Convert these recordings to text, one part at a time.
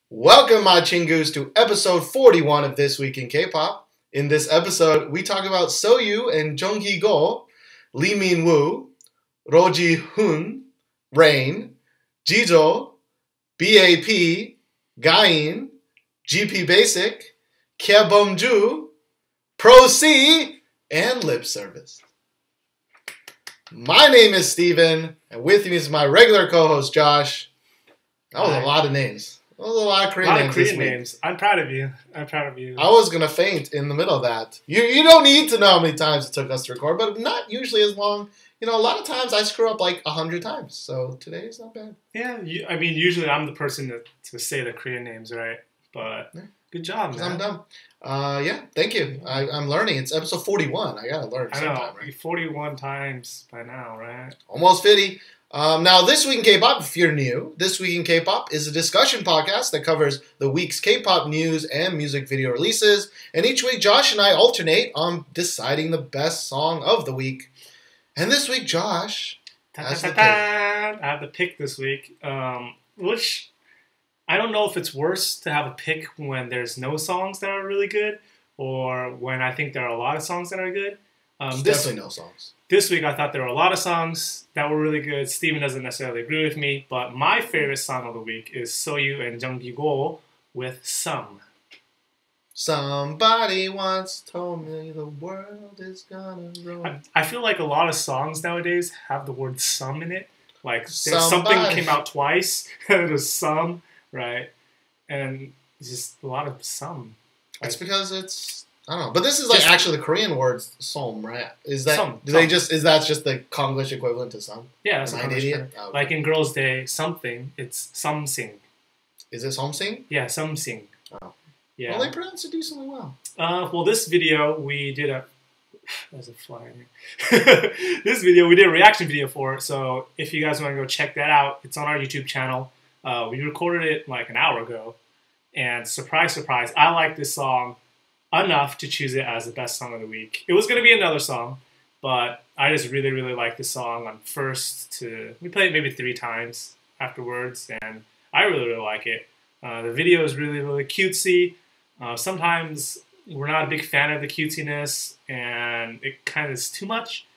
Welcome, my chingus, to episode 41 of This Week in K-Pop. In this episode, we talk about Soyu and Jung Go, Lee Min-woo, Roh Ji Hoon, Rain, Zizo, B.A.P, Gain, GP Basic, Kye Bum Joo, Pro C, and Lip Service. My name is Steven, and with me is my regular co-host, Josh. That was a lot of names. That was a lot of Korean names. I'm proud of you. I was going to faint in the middle of that. You don't need to know how many times it took us to record, but not usually as long. You know, a lot of times I screw up like 100 times, so today's not bad. Yeah, usually I'm the person to say the Korean names, right? But yeah. Good job, man. I'm dumb. Yeah, thank you. I'm learning. It's episode 41. I got to learn sometime, right? 41 times by now, right? Almost 50. Now, This Week in K-Pop, if you're new, This Week in K-Pop is a discussion podcast that covers the week's K-pop news and music video releases. And each week, Josh and I alternate on deciding the best song of the week. And this week, Josh has the pick. I have the pick this week, which I don't know if it's worse to have a pick when there's no songs that are really good or when I think there are a lot of songs that are good. Definitely no songs. This week, I thought there were a lot of songs that were really good. Steven doesn't necessarily agree with me, but my favorite song of the week is Soyu and Jung Go with Some. Somebody once told me the world is gonna roll. I feel like a lot of songs nowadays have the word some in it. Like something came out twice, and it was some, right? And it's just a lot of some. It's because it's... I don't know, but this is like actually the Korean word "som," right? Is that som, is that just the Konglish equivalent to "some"? Yeah, that's an idiot. Oh, okay. Like in Girls' Day, something it's something. Is it something? Yeah, something. Oh, yeah. Well, they pronounce it decently well. Well, this video we did a. There's a fly in here. This video we did a reaction video for. So if you guys want to go check that out, it's on our YouTube channel. We recorded it like an hour ago, and surprise, surprise, I like this song enough to choose it as the best song of the week. It was going to be another song, but I just really, really like this song on we played it maybe 3 times afterwards, and I really, really like it. The video is really, really cutesy. Sometimes we're not a big fan of the cutesiness, and it kind of is too much,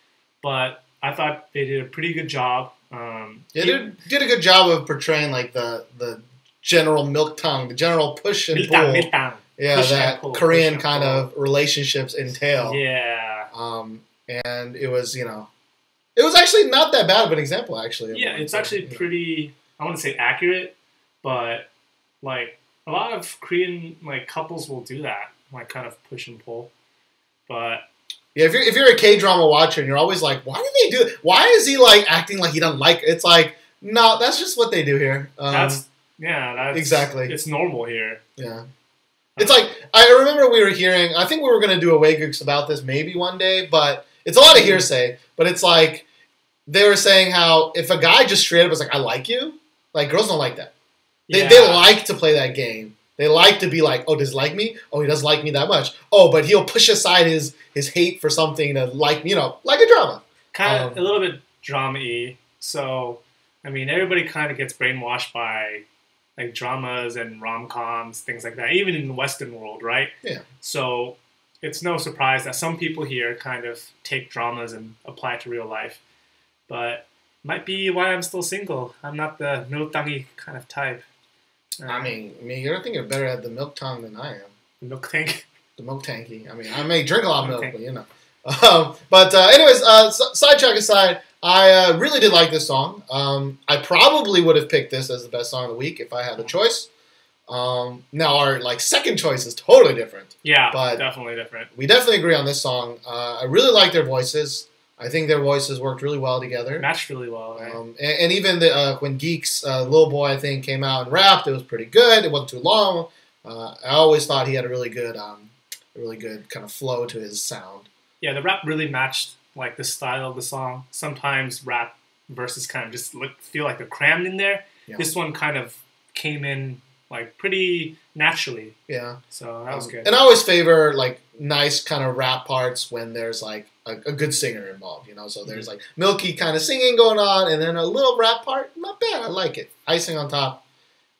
but I thought they did a pretty good job. They did a good job of portraying like the general milk tongue, the general push and pull. Yeah, that Korean kind of relationships entail. Yeah. And it was, it was actually not that bad of an example, actually. Yeah, it's actually pretty, I want to say accurate, but, like, a lot of Korean, like, couples will do that, like, kind of push and pull. But... yeah, if you're a K-drama watcher and you're always like, why do they do it? Why is he, like, acting like he doesn't like it? It's like, no, that's just what they do here. That's exactly. It's normal here. Yeah. It's like, I remember we were hearing, I think we were going to do a Waygooks about this maybe one day, but it's a lot of hearsay. But it's like, they were saying how if a guy just straight up was like, I like you, like, girls don't like that. They like to play that game. They like to be like, oh, does he like me? Oh, he doesn't like me that much. Oh, but he'll push aside his hate for something to like, like a drama. Kind of a little bit drama-y. So, I mean, everybody kind of gets brainwashed by... like dramas and rom-coms, things like that, even in the Western world, right? Yeah. So it's no surprise that some people here kind of take dramas and apply it to real life. But might be why I'm still single. I'm not the milk-tangy kind of type. I mean, you're thinking you're better at the milk tongue than I am. The milk tank? The milk tanky. I mean, I may drink a lot of milk, but anyways, sidetrack aside, I really did like this song. I probably would have picked this as the best song of the week if I had a choice. Now our second choice is totally different. Yeah, but definitely different. We definitely agree on this song. I really like their voices. I think their voices worked really well together. Matched really well, right? And even when Geek's Lil Boy, I think, came out and rapped, it was pretty good. It wasn't too long. I always thought he had a really good kind of flow to his sound. Yeah, the rap really matched like the style of the song. Sometimes rap verses kind of just feel like they're crammed in there. Yeah. This one kind of came in like pretty naturally. Yeah. So that was good. And I always favor like nice kind of rap parts when there's like a good singer involved, So there's like milky kind of singing going on and then a little rap part. Not bad. I like it. Icing on top.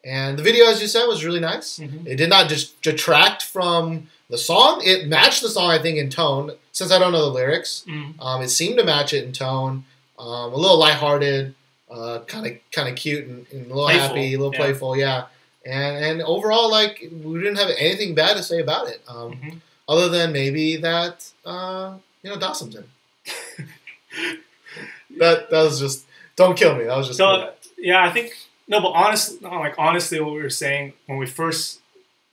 And the video, as you said, was really nice. Mm-hmm. It did not just detract from the song. It matched the song, I think, in tone. Since I don't know the lyrics, it seemed to match it in tone. A little lighthearted, kind of cute and a little Playful. happy, a little playful, yeah. And overall, like, we didn't have anything bad to say about it, other than maybe that Dawson's in it. that was just, don't kill me. That was just so yeah. I think no, but honestly, what we were saying when we first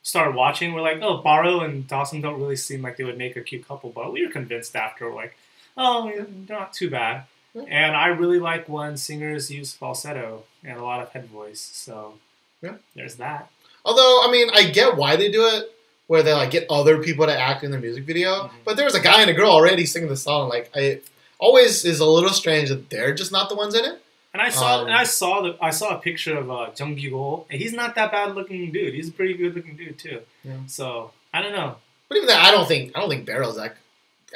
started watching, we're like, oh, Baro and Dawson don't really seem like they would make a cute couple, but we were convinced after, like, oh, they're not too bad. And I really like when singers use falsetto and a lot of head voice, so there's that. Although, I mean, I get why they do it, where they like get other people to act in their music video, but there was a guy and a girl already singing the song. Like, it always is a little strange that they're just not the ones in it. And I saw a picture of Jung and he's not that bad looking dude. He's a pretty good looking dude too. Yeah. So I don't know. But even that, I don't think Barrow's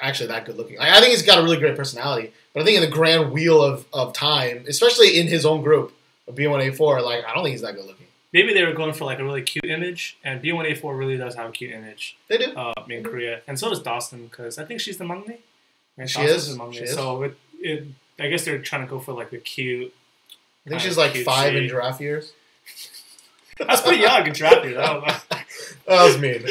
actually that good looking. Like, I think he's got a really great personality. But I think in the grand wheel of time, especially in his own group of B1A4, like, I don't think he's that good looking. Maybe they were going for like a really cute image, and B1A4 really does have a cute image. They do in Korea, and so does Dawson, because I think she's the maknae. She is. So I guess they're trying to go for like the cute. I think she's like 5 in giraffe years. That's pretty young in giraffe years. I don't know. That was mean.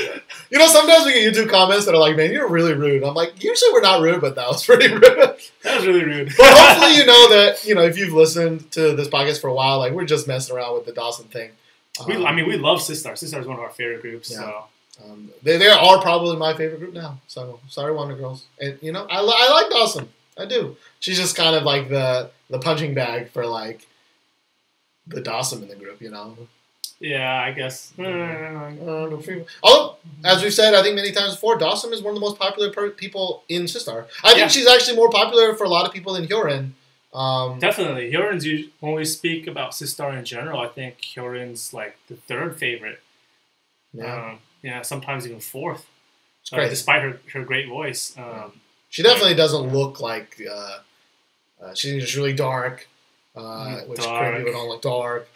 You know, sometimes we get YouTube comments that are like, man, you're really rude. I'm like, usually we're not rude, but that was pretty rude. That was really rude. But hopefully you know that, if you've listened to this podcast for a while, like, we're just messing around with the Dawson thing. We love Sistar. Sistar is one of our favorite groups. Yeah. So. They are probably my favorite group now. So, sorry, Wonder Girls. And, I like Dawson. I do. She's just kind of like the punching bag for, like, the Dawson in the group, Yeah, I guess. Although, as we've said, I think many times before, Dawson is one of the most popular people in Sistar. I think she's actually more popular for a lot of people than Hyorin. Definitely. Hyorin's, when we speak about Sistar in general, I think Hyorin's like the third favorite. Yeah. Sometimes even fourth. Despite her great voice. She definitely doesn't look like... she's just really dark. Which Korean people don't look dark.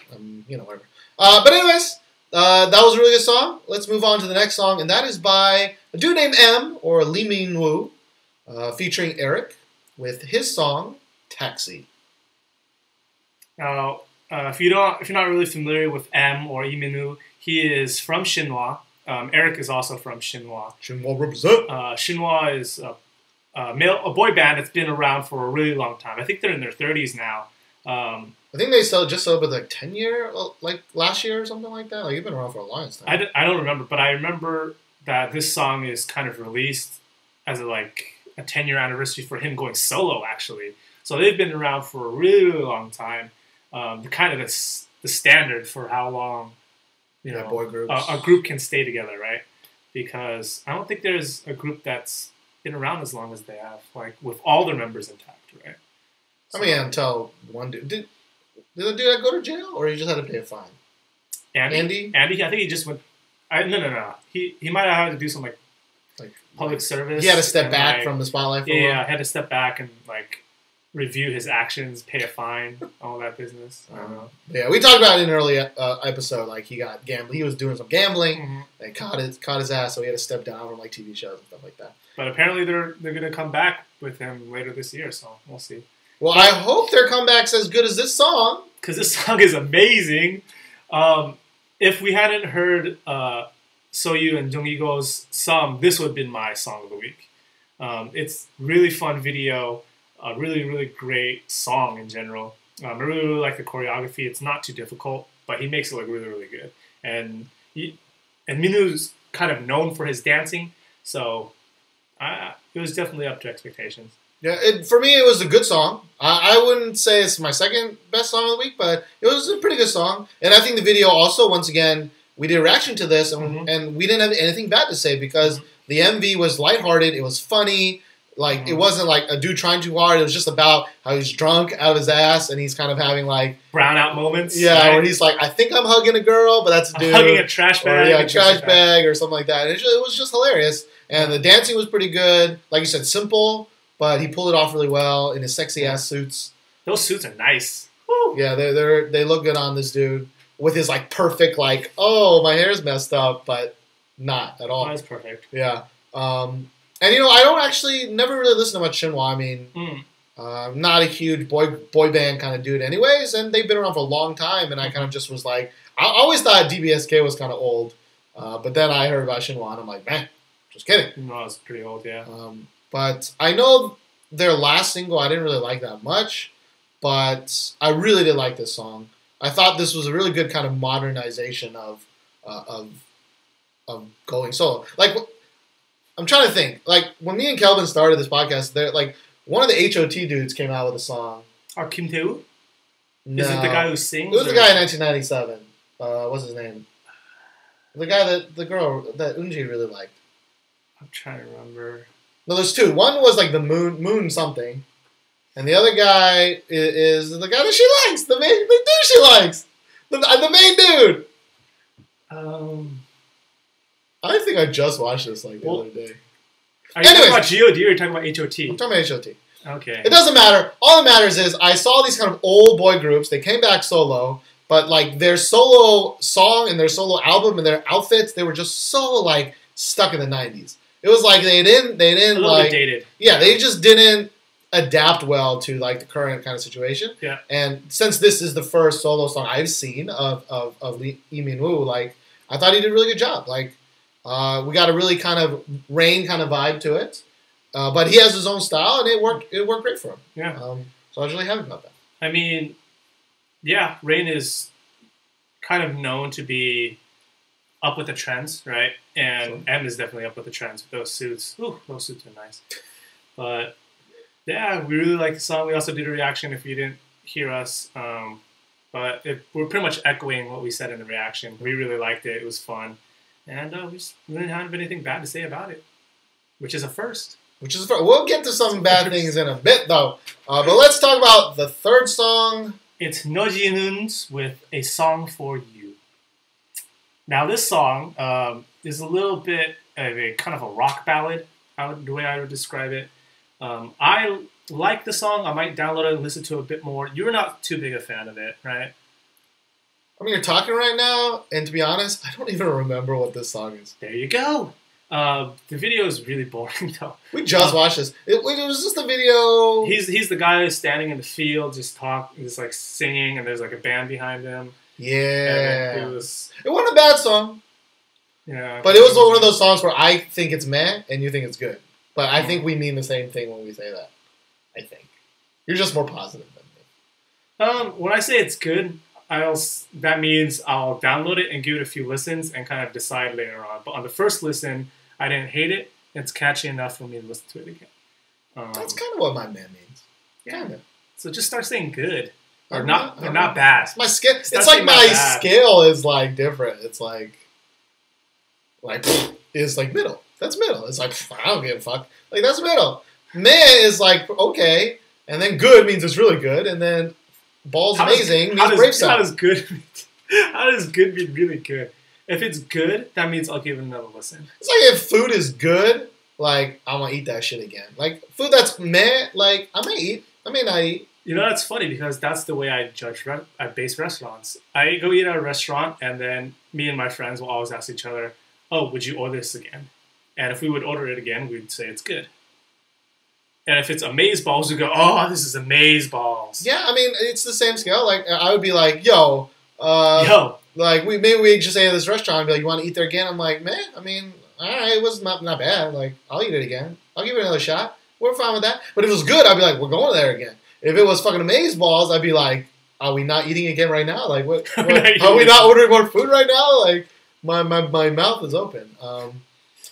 Whatever. But anyways, that was a really good song. Let's move on to the next song, and that is by a dude named M, or Lee Min Woo, featuring Eric, with his song "Taxi." Now, if you're not really familiar with M or Lee Min Woo, he is from Shinhwa. Eric is also from Shinhwa. Shinhwa represent. Shinhwa is a boy band that's been around for a really long time. I think they're in their 30s now. I think they just celebrated like 10-year, like last year or something like that. Like, you've been around for a long time. I don't remember, but I remember that this song is kind of released as a 10-year anniversary for him going solo, actually. So they've been around for a really, really long time. Kind of the standard for how long boy groups. A group can stay together, right? Because I don't think there's a group that's been around as long as they have, like with all their members intact, right? So, I mean, until one dude did the dude go to jail, or he just had to pay a fine? Andy, I think he just went. No. He might have had to do some like public service. He had to step back from the spotlight. For he had to step back and review his actions, pay a fine, all that business. I don't know. Yeah, we talked about it in an early episode. Like, he got gambling. He was doing some gambling. They caught his ass, so he had to step down from TV shows and stuff like that. But apparently they're going to come back with him later this year, so we'll see. Well, I hope their comeback's as good as this song. Because this song is amazing. If we hadn't heard Soyu and Jung Go's "Some," this would have been my song of the week. It's really fun video. A really, really great song in general. I really, really like the choreography. It's not too difficult, but he makes it look really, really good. And Minu's kind of known for his dancing, so it was definitely up to expectations. Yeah, for me, it was a good song. I wouldn't say it's my second best song of the week, but it was a pretty good song. And I think the video also, once again, we did a reaction to this, and we didn't have anything bad to say because the MV was lighthearted. It was funny. Like, it wasn't like a dude trying too hard. It was just about how he's drunk out of his ass and he's kind of having brownout moments. Yeah, right? Where he's like, I think I'm hugging a girl, but that's a dude. Hugging a trash bag. Or, a trash bag or something like that. And it was just hilarious. And the dancing was pretty good. Like you said, simple, but he pulled it off really well in his sexy ass suits. Those suits are nice. Woo. Yeah, they look good on this dude. with his like perfect like, oh, my hair's messed up, but not at all. That's perfect. Yeah. And you know, I don't actually never really listen to much Shinhwa. I mean, I'm not a huge boy band kind of dude, anyways, and they've been around for a long time. And I kind of just was like, I always thought DBSK was kind of old, but then I heard about Shinhwa, and I'm like, man, just kidding. No, it's pretty old, yeah. But I know their last single I didn't really like that much, but I really did like this song. I thought this was a really good kind of modernization of going solo. Like, I'm trying to think. Like, when me and Kelvin started this podcast, they're like, one of the HOT dudes came out with a song. Kim Tae-woo? No. Is it the guy who sings? It was the guy in 1997. What's his name? The guy the girl that Unji really liked. I'm trying to remember. No, there's two. One was like the moon something, and the other guy is the guy that she likes, the dude she likes, the main dude. I think I just watched this like the other day. Are you talking about GOD or are you talking about HOT? I'm talking about HOT. Okay. It doesn't matter. All that matters is I saw these kind of old boy groups. They came back solo, but like their solo song and their solo album and their outfits, they were just so like stuck in the 90s. It was like they didn't a little like bit dated. Yeah, they just didn't adapt well to like the current kind of situation. Yeah. And since this is the first solo song I've seen of Lee Min-woo, like I thought he did a really good job. Like we got a really kind of Rain kind of vibe to it. But he has his own style, and it worked great for him. Yeah. So I was really happy about that. I mean, yeah, Rain is kind of known to be up with the trends, right? And M is definitely up with the trends with those suits. Ooh, those suits are nice. But yeah, we really like the song. We also did a reaction if you didn't hear us. But we're pretty much echoing what we said in the reaction. We really liked it. It was fun. And we didn't have anything bad to say about it, which is a first. We'll get to some bad things in a bit, though. But let's talk about the third song. It's Roh Ji Hoon's with A Song for You. Now, this song is a little bit of a kind of a rock ballad, the way I would describe it. I like the song. I might download it and listen to it a bit more. You're not too big a fan of it, right? I mean, you're talking right now, and to be honest, I don't even remember what this song is. There you go. The video is really boring, though. We just watched this. It was just a video. He's the guy who's standing in the field, just like singing, and there's like a band behind him. Yeah. It wasn't a bad song. Yeah. But it was one of those songs where I think it's meh, and you think it's good. But I think we mean the same thing when we say that. I think. You're just more positive than me. When I say it's good, that means I'll download it and give it a few listens and kind of decide later on. But on the first listen, I didn't hate it. It's catchy enough for me to listen to it again. That's kind of what my man means. Yeah. Kinda. So just start saying good or not bad. My scale. It's like my scale is like different. It's like it's like middle. That's middle. It's like I don't give a fuck. Like that's middle. Meh is like okay, and then good means it's really good, and then balls amazing means brave sound. How does good mean really good? If it's good, that means I'll give it another listen. It's like if food is good, like I want to eat that shit again. Like food that's meh, like I may not eat. You know, that's funny because that's the way I judge at base restaurants. I go eat at a restaurant, and then me and my friends will always ask each other, "Oh, would you order this again?" And if we would order it again, we'd say it's good. And if it's amazeballs, we go, "Oh, this is amazeballs." Yeah, I mean it's the same scale. Like I would be like, "Yo." Like maybe we just say at this restaurant, and be like, you want to eat there again? I'm like, man, I mean, all right, it was not bad. Like, I'll eat it again. I'll give it another shot. We're fine with that. But if it was good, I'd be like, we're going there again. If it was fucking amazeballs, I'd be like, are we not eating again right now? Like, what are we not ordering more food right now? Like, my mouth is open.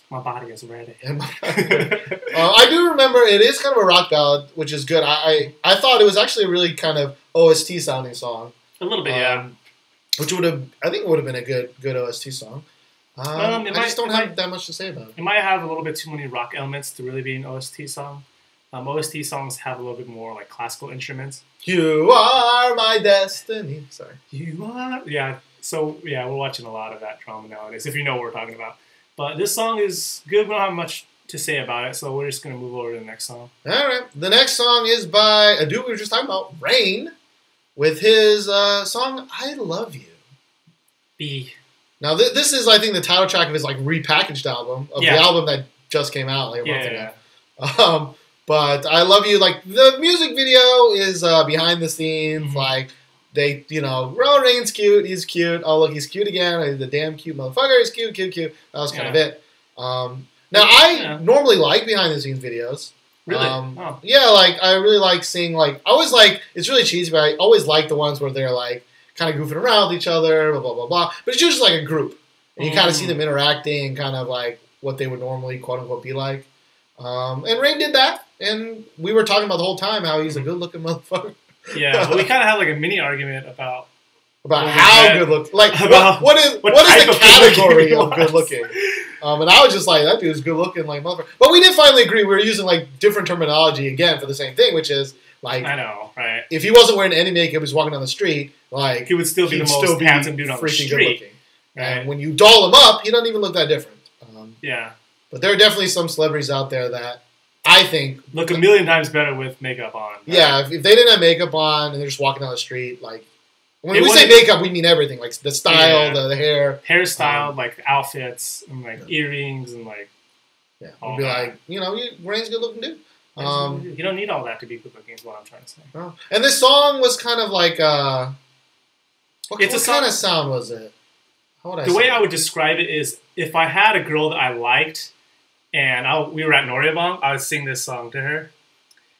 My body is ready. I do remember it is kind of a rock ballad, which is good. I thought it was actually a really kind of OST sounding song. A little bit, yeah. Which would have, I think, would have been a good OST song. I just don't have that much to say about it. It might have a little bit too many rock elements to really be an OST song. OST songs have a little bit more like classical instruments. You are my destiny. Sorry. You are. Yeah. So yeah, we're watching a lot of that drama nowadays. If you know what we're talking about. But this song is good. We don't have much to say about it, so we're just gonna move over to the next song. All right. The next song is by a dude we were just talking about, Rain, with his song "I Love You." B. Now this is, I think, the title track of his like repackaged album of the album that just came out like a month ago. But I Love You, like the music video is behind the scenes, like they, Rain's cute, he's cute. Oh look, he's cute again. He's the damn cute motherfucker. He's cute. That was kind of it. Now I normally like behind the scenes videos. Really? Yeah, like I really like seeing I always like, it's really cheesy, but I always like the ones where they're like kind of goofing around with each other, blah blah blah blah. But it's usually like a group, and you kind of see them interacting, kind of like what they would normally quote unquote be like. And Rain did that, and we were talking about the whole time how he's a good looking motherfucker. Yeah, but we kind of had like a mini argument about how good looking. Like what is the category of good looking? And I was just like, that dude's good looking, like motherfucker. But we did finally agree. We were using like different terminology again for the same thing, which is like, I know, right? If he wasn't wearing any makeup, he was walking down the street, like he would still be the most handsome dude on the street. Good looking. Right? And when you doll him up, he doesn't even look that different. Yeah. But there are definitely some celebrities out there that I think look a million times better with makeup on. Right? Yeah, if they didn't have makeup on and they're just walking down the street, like when we say makeup, we mean everything, like the style, the hair, hairstyle, like outfits, and like earrings, and like we'd be like, Rain's good looking dude. You don't need all that to be good looking, is what I'm trying to say. Oh. And this song was kind of like what kind of sound was it? The way I would describe it is, if I had a girl that I liked, and we were at Noryebang, I would sing this song to her.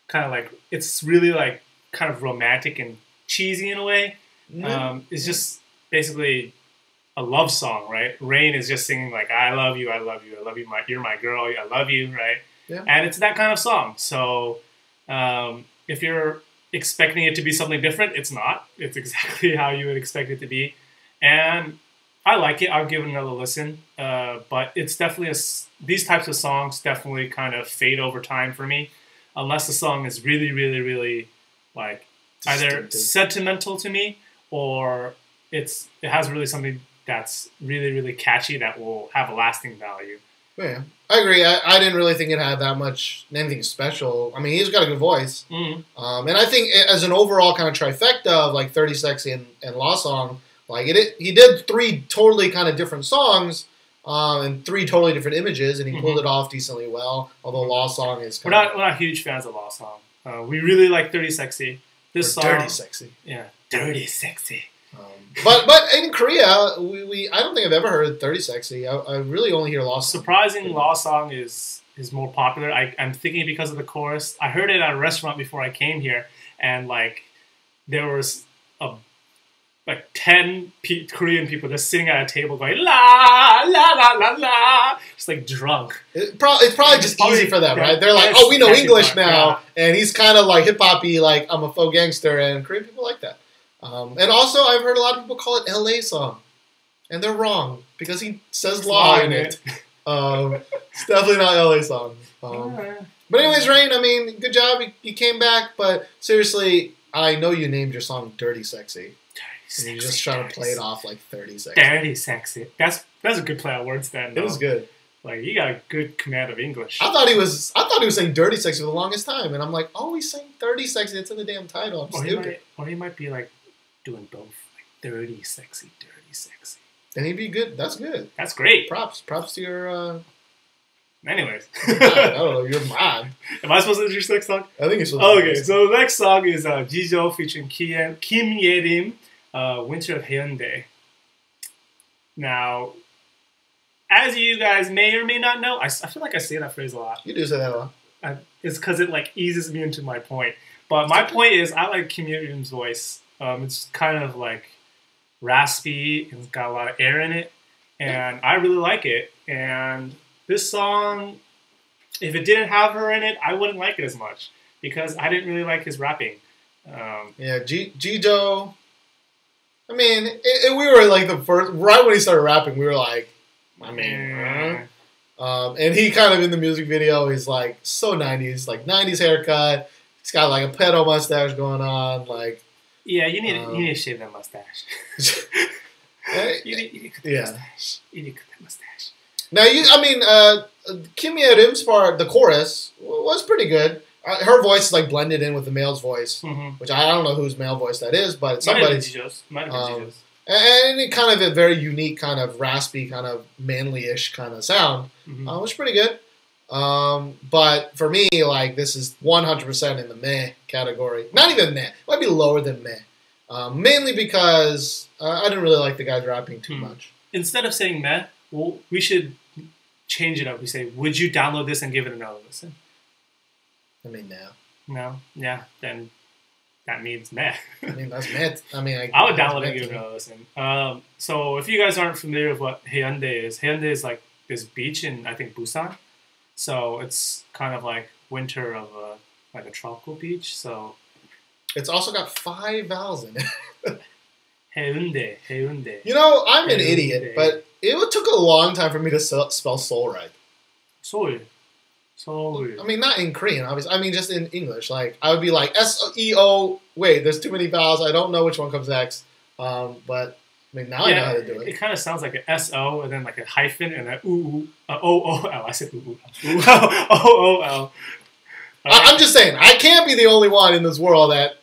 Kind of like, it's really like kind of romantic and cheesy in a way. It's just basically a love song, right? Rain is just singing like, I love you, you're my girl, I love you, right? Yeah. And it's that kind of song. So if you're expecting it to be something different, it's not. It's exactly how you would expect it to be. And I like it. I'll give it another listen. But it's definitely these types of songs definitely kind of fade over time for me, unless the song is really, really, really like either sentimental to me, or it has really something that's really, really catchy that will have a lasting value. Yeah, I agree. I didn't really think it had that much anything special. I mean, he's got a good voice, and I think as an overall kind of trifecta of like 30 Sexy and Law Song. Like he did 3 totally kind of different songs and 3 totally different images, and he pulled it off decently well. Although Law Song is we're not huge fans of Law Song. We really like 30 Sexy. This song, Dirty Sexy. Yeah, Dirty Sexy. But in Korea, I don't think I've ever heard 30 Sexy. I really only hear Law Song. Surprising, Law Song is more popular. I'm thinking because of the chorus. I heard it at a restaurant before I came here, and like there was like 10 Korean people just sitting at a table going la la la la la, just like drunk. It's probably just easy for them, right? They're like, oh, we know English now, and he's kind of like hip hoppy, like I'm a faux gangster, and Korean people like that. And also, I've heard a lot of people call it LA song, and they're wrong because he says law in it. It's definitely not LA song. But anyways, Rain, I mean, good job. You came back, but seriously, I know you named your song Dirty Sexy. And you're just trying to play it off like 30 Sexy. Dirty Sexy. That's a good play on words then. It was good. Like, you got a good command of English. I thought he was saying Dirty Sexy for the longest time, and I'm like, oh, he's saying 30 Sexy. It's in the damn title. I'm stupid. Or he might be like doing both, like Dirty Sexy. Then he'd be good. That's good. That's great. Props to your. Anyways, I don't know. You're mine. Am I supposed to introduce the next song? I think you're supposed to. Okay, so the next song is Zizo featuring Kim Ye-rim. Winter of Haeundae. Now, as you guys may or may not know, I feel like I say that phrase a lot. You do say that a lot. It's because it like eases me into my point. But my point is, I like Kim Ye-rim's voice. It's kind of like raspy and it's got a lot of air in it, and I really like it. And this song, if it didn't have her in it, I wouldn't like it as much because I didn't really like his rapping. Zizo. I mean, we were like the first, right when he started rapping, we were like, I mean, and he kind of in the music video, he's like so 90s, like 90s haircut. He's got like a pedo mustache going on, like. Yeah, you need to shave that mustache. You need to cut that mustache. You need to cut that mustache. Now, Kim Ye-rim's part, the chorus, was pretty good. Her voice is like blended in with the male's voice, which I don't know whose male voice that is, but it's somebody's. Might have been Zizo's. and it kind of a very unique, kind of raspy, kind of manly-ish kind of sound, which is pretty good. But for me, like, this is 100% in the meh category. Not even meh. It might be lower than meh. Mainly because I didn't really like the guys rapping too much. Instead of saying meh, well, we should change it up. We say, would you download this and give it another listen? I mean, no. No? Yeah, then that means meh. I mean, that's meh. I mean, I would download it and give it another listen. So if you guys aren't familiar with what Haeundae is like this beach in, I think, Busan. So it's kind of like winter of like a tropical beach. So it's also got 5 vowels in it. Haeundae. You know, I'm an idiot, but it took a long time for me to spell soul right. Soul. I mean, not in Korean, obviously. I mean, just in English. Like, I would be like, S-E-O. Wait, there's too many vowels. I don't know which one comes next. But, I mean, now I know how to do it. It kind of sounds like an S-O and then like a hyphen and then O-O-L. I said O-O-L. O-O-L. I'm just saying, I can't be the only one in this world that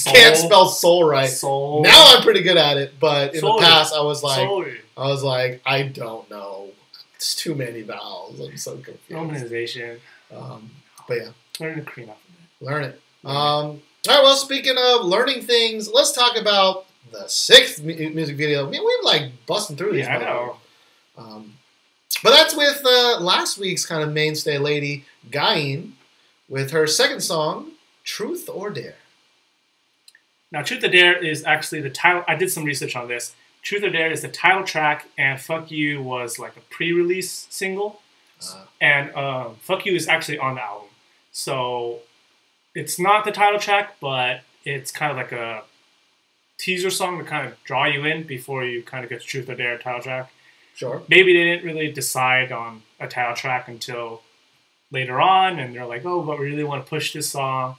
can't spell soul right. Soul. Now I'm pretty good at it, but in the past I was like, I don't know. It's too many vowels. I'm so confused. Romanization. But yeah. Learn the Korean alphabet. Learn it. All right, well, speaking of learning things, let's talk about the 6th music video. I mean, we're like busting through these. Yeah, I know. But that's with last week's kind of mainstay lady, Gain, with her 2nd song, Truth or Dare. Now, Truth or Dare is actually the title. I did some research on this. Truth or Dare is the title track, and Fuck You was like a pre-release single. And Fuck You is actually on the album. So it's not the title track, but it's kind of like a teaser song to kind of draw you in before you kind of get to Truth or Dare title track. Sure. Maybe they didn't really decide on a title track until later on, and they're like, oh, but we really want to push this song.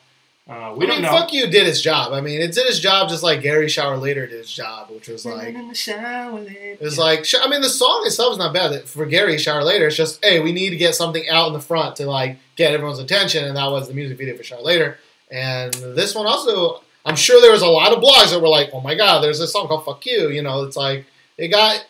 We don't know. Fuck You did its job. I mean, it did its job just like Gary Shower Later did its job, which was like... It was like... I mean, the song itself is not bad. For Gary Shower Later, it's just, hey, we need to get something out in the front to like get everyone's attention, and that was the music video for Shower Later. And this one also... I'm sure there was a lot of blogs that were like, oh my god, there's this song called Fuck You. You know, it's like... It got...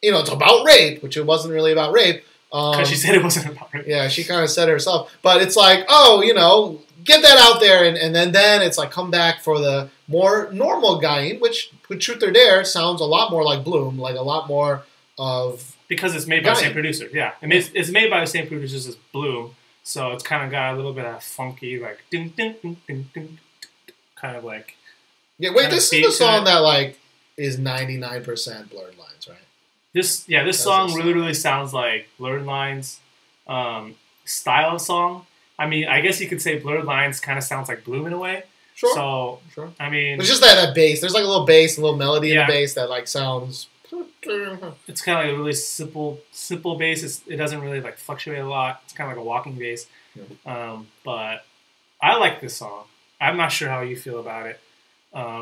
You know, it's about rape, which it wasn't really about rape. Because she said it wasn't about rape. Yeah, she kind of said it herself. But it's like, oh, you know... Get that out there, and then it's like come back for the more normal Gain, which with Truth or Dare sounds a lot more like Bloom, like a lot more of... Because it's made by the same producer, yeah. It's made by the same producers as Bloom, so it's kind of got a little bit of funky, like... Ding, ding, ding, ding, ding, kind of like... Yeah, wait, this is the song that like is 99% Blurred Lines, right? This song really sounds like Blurred Lines style of song. I mean, I guess you could say Blurred Lines kind of sounds like Bloom in a way. Sure. So, sure. I mean... It's just that bass. There's like a little bass, a little melody in the bass that like sounds... It's kind of like a really simple bass. It doesn't really like fluctuate a lot. It's kind of like a walking bass. Yeah. But I like this song. I'm not sure how you feel about it.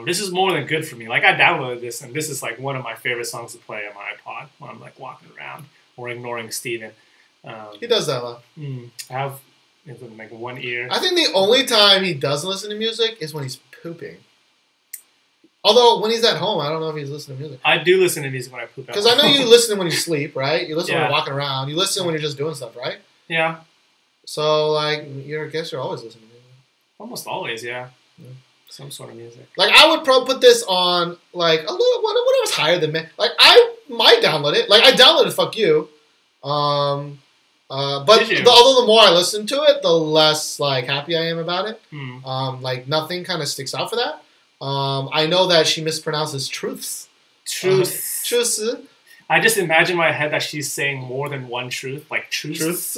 This is more than good for me. Like, I downloaded this, and this is like one of my favorite songs to play on my iPod when I'm like walking around or ignoring Steven. He does that a lot. I have... It's like one ear. I think the only time he doesn't listen to music is when he's pooping. Although, when he's at home, I don't know if he's listening to music. I do listen to music when I poop. Because I know you listen when you sleep, right? You listen when Yeah. you're walking around. You listen when you're just doing stuff, right? Yeah. So, like, I guess you're always listening to music. Almost always, yeah. Some sort of music. Like, I would probably put this on, like, a little, whatever's higher than me. Like, I might download it. Like, I downloaded Fuck You. But although the more I listen to it, the less like happy I am about it. Like nothing kind of sticks out for that. I know that she mispronounces truths. Truths. I just imagine in my head that she's saying more than one truth, like truths.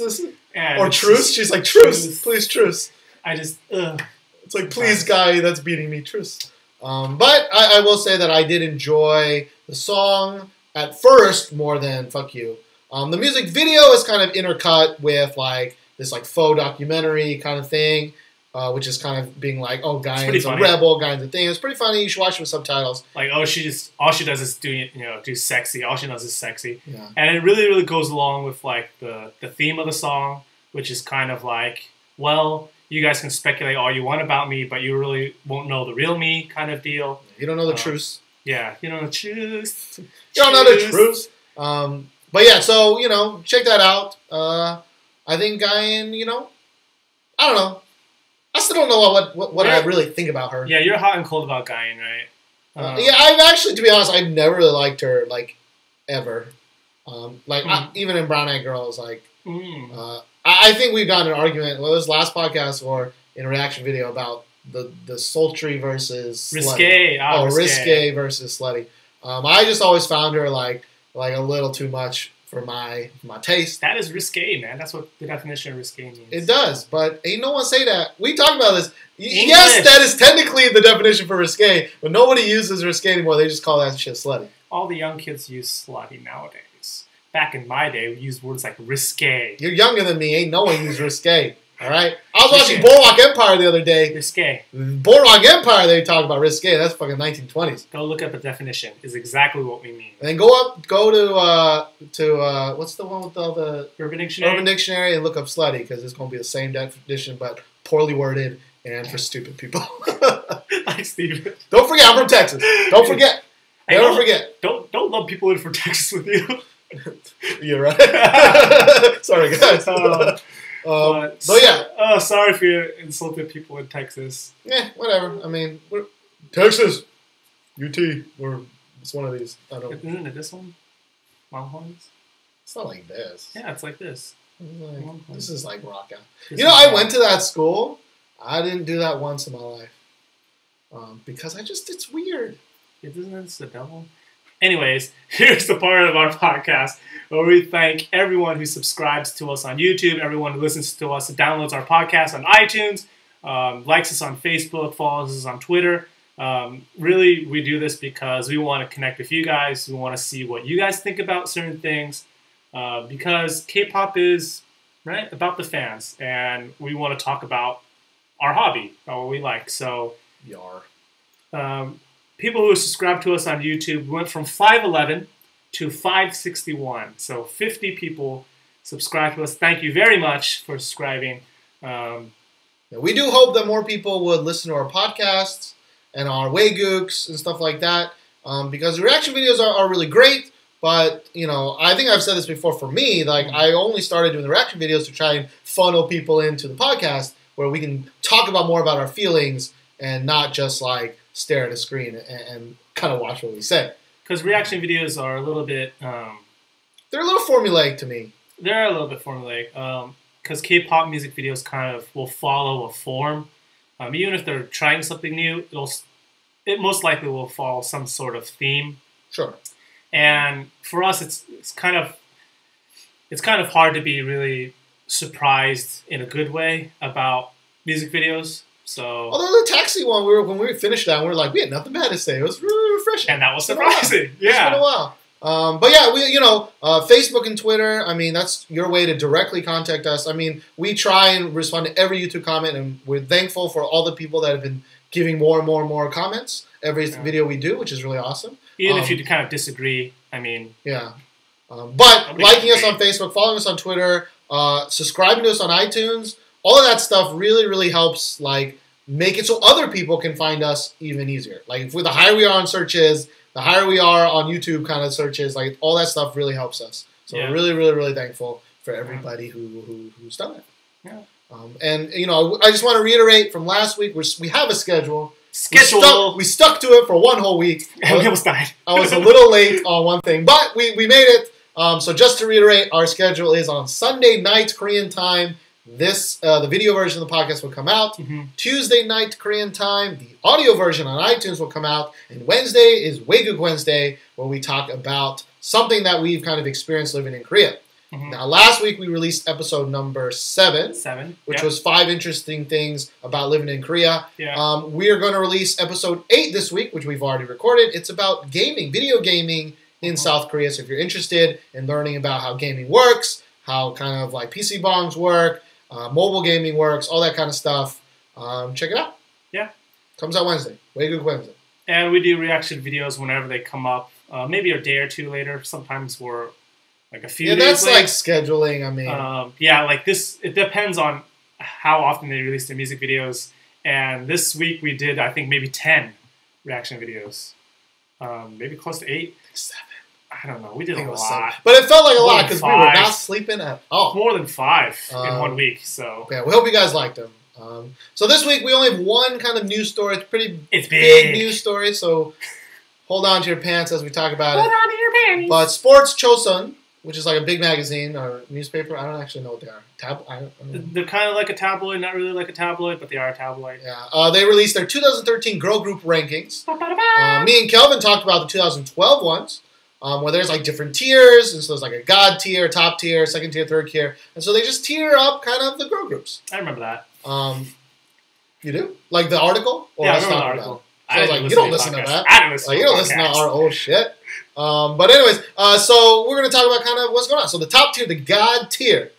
Or truce. She's like truce. Please truce. I just. It's like please, guy that's beating me, truce. But I will say that I did enjoy the song at first more than Fuck You. The music video is kind of intercut with like this like faux documentary kind of thing, which is kind of being like, oh, Gain's a rebel, Gain's a thing. It's pretty funny. You should watch it with subtitles. Like, oh, all she does is do sexy. All she knows is sexy. Yeah. And it really goes along with like the theme of the song, which is kind of like, well, you guys can speculate all you want about me, but you really won't know the real me kind of deal. You don't know the truth. Yeah, you know the truth. You don't know the truth. But yeah, so, check that out. I think Guyan, I don't know. I still don't know what I really think about her. Yeah, you're hot and cold about Guyan, right? Yeah, I've actually, to be honest, I've never really liked her, like, ever. Even in Brown Eyed Girls, like, I think we've got an argument, well, it was last podcast or in a reaction video about the sultry versus risque. slutty. Risque versus slutty. I just always found her, like a little too much for my taste. That is risque, man. That's what the definition of risque means. It does, but ain't no one say that. We talked about this. Yes, that is technically the definition for risque, but nobody uses risque anymore. They just call that shit slutty. All the young kids use slutty nowadays. Back in my day, we used words like risque. You're younger than me. Ain't no one used risque. All right? I was watching Boardwalk Empire the other day. Risque. Boardwalk Empire, they talk about risque. That's fucking 1920s. Go look up the definition. Is exactly what we mean. And then go to what's the one with all the Urban Dictionary? Urban Dictionary and look up slutty because it's going to be the same definition but poorly worded and for stupid people. Like Steven. Don't forget, I'm from Texas. Don't forget. Never forget. Don't love people in from Texas with you. You're right. Sorry, guys. But yeah. Oh, sorry if you insulted people in Texas. Yeah, whatever. I mean, Texas, UT, it's one of these. I don't. Isn't it this one? Longhorns? It's not like this. Yeah, it's like this. This is like rock out. I went to that school. I didn't do that once in my life. Because it's weird. Isn't this the devil? Anyways, here's the part of our podcast where we thank everyone who subscribes to us on YouTube, everyone who listens to us, downloads our podcast on iTunes, likes us on Facebook, follows us on Twitter. Really, we do this because we want to connect with you guys. We want to see what you guys think about certain things because K-pop is about the fans, and we want to talk about our hobby, about what we like. So, people who subscribe to us on YouTube went from 511 to 561. So 50 people subscribe to us. Thank you very much for subscribing. We do hope that more people would listen to our podcasts and our Waygooks and stuff like that because the reaction videos are really great. But, I think I've said this before for me. Like, I only started doing the reaction videos to try and funnel people into the podcast where we can talk about more about our feelings and not just, like, stare at a screen and kind of watch what we say. Because reaction videos are a little bit... they're a little formulaic to me. They're a little bit formulaic. Because K-pop music videos kind of will follow a form. Even if they're trying something new, it most likely will follow some sort of theme. Sure. And for us, it's kind of hard to be really surprised in a good way about music videos. So, although the taxi one, when we finished that, we were like, we had nothing bad to say. It was really refreshing, and that was surprising. Yeah, it's been a while. But yeah, we Facebook and Twitter. I mean, that's your way to directly contact us. I mean, we try and respond to every YouTube comment, and we're thankful for all the people that have been giving more and more and more comments every video we do, which is really awesome. Even if you kind of disagree, I mean, yeah. But liking us on Facebook, following us on Twitter, subscribing to us on iTunes. All of that stuff really, really helps, like, make it so other people can find us even easier. Like, the higher we are on searches, the higher we are on YouTube kind of searches, like, all that stuff really helps us. So we're really, really, really thankful for everybody who's done it. Yeah. And, I just want to reiterate from last week, we have a schedule. We stuck to it for one whole week. And we almost died. I was a little late on one thing, but we made it. So just to reiterate, our schedule is on Sunday night Korean time. The video version of the podcast will come out. Tuesday night Korean time, the audio version on iTunes will come out. And Wednesday is Wayguk Wednesday, where we talk about something that we've kind of experienced living in Korea. Now, last week we released episode number 7, which was 5 interesting things about living in Korea. Yeah. We are going to release episode 8 this week, which we've already recorded. It's about gaming, video gaming in South Korea. So if you're interested in learning about how gaming works, how kind of like PC bongs work, mobile gaming works, all that kind of stuff, check it out. Yeah. Comes out Wednesday. Wayguk Wednesday. And we do reaction videos whenever they come up. Maybe a day or two later. Sometimes we're like a few days that's late. Like scheduling, I mean. Like this, it depends on how often they release their music videos. And this week we did, I think, maybe 10 reaction videos. maybe close to 8. 7. I don't know. We did a lot. 7. But it felt like a More lot than because we were 5. not sleeping at all. More than 5 in 1 week. So yeah, we hope you guys liked them. So this week we only have one kind of news story. It's big. big news story. So hold on to your pants as we talk about Hold it. on to your panties. But Sports Chosun, which is like a big magazine or newspaper, I don't actually know what they are. I don't know. They're kind of like a tabloid, not really like a tabloid, but they are a tabloid. Yeah, they released their 2013 girl group rankings. Me and Kelvin talked about the 2012 ones, where there's like different tiers, and so there's like a god tier, top tier, second tier, third tier, and so they just tier up kind of the girl groups. I remember that. You do? Like the article? Or yeah, I remember the article. So I was like, you don't listen to that. I don't listen to you don't listen to our old shit. But anyways, so we're going to talk about kind of what's going on. So the top tier, the god tier.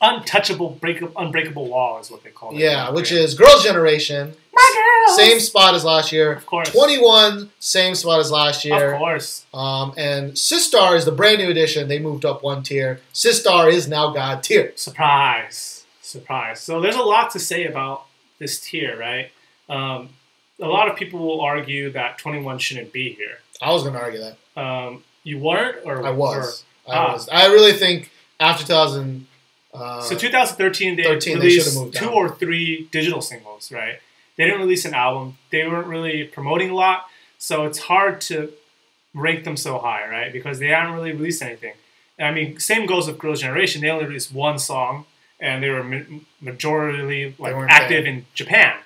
Untouchable, unbreakable wall is what they call it. Yeah, which is Girls' Generation. My girls! Same spot as last year. Of course. 21, same spot as last year. Of course. And Sistar is the brand new edition. They moved up 1 tier. Sistar is now god tier. Surprise. Surprise. So there's a lot to say about this tier, right? A lot of people will argue that 21 shouldn't be here. I was going to argue that. You weren't? Or I was. I really think after 2000... so 2013, they released 2 or 3 digital singles, right? They didn't release an album. They weren't really promoting a lot, so it's hard to rank them so high, right? Because they hadn't really released anything. And I mean, same goes with Girls' Generation. They only released 1 song, and they were majorly like active in Japan,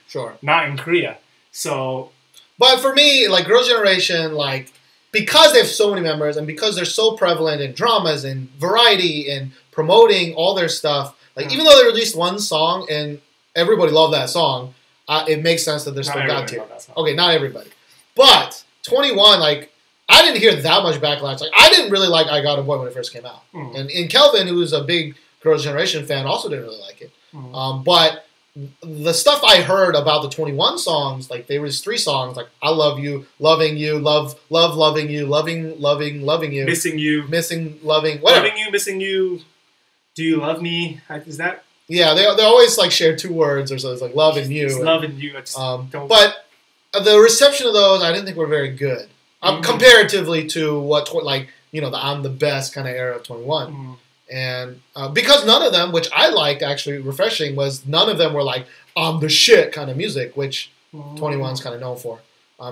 not in Korea. So, but for me, like Girls' Generation, like because they have so many members and because they're so prevalent in dramas and variety and promoting all their stuff, like even though they released 1 song and everybody loved that song, it makes sense that they're still god tier. Okay, not everybody, but 21, like I didn't hear that much backlash. Like I didn't really like I Got a Boy when it first came out, and Kelvin, who's a big Girls' Generation fan, also didn't really like it. But the stuff I heard about the 21 songs, like they released 3 songs, like I Love You, Loving You, Loving You, Loving You, Missing You, Missing, Loving, whatever. Loving You, Missing You, Do You Love Me? Is that? Yeah, they always like share 2 words or so. It's like love and you. It's love and you. I just don't... But the reception of those, I didn't think were very good comparatively to what like the I'm the best kind of era of 21. And because none of them, which I liked actually refreshing, was none of them were like I'm the shit kind of music, which 21's kind of known for.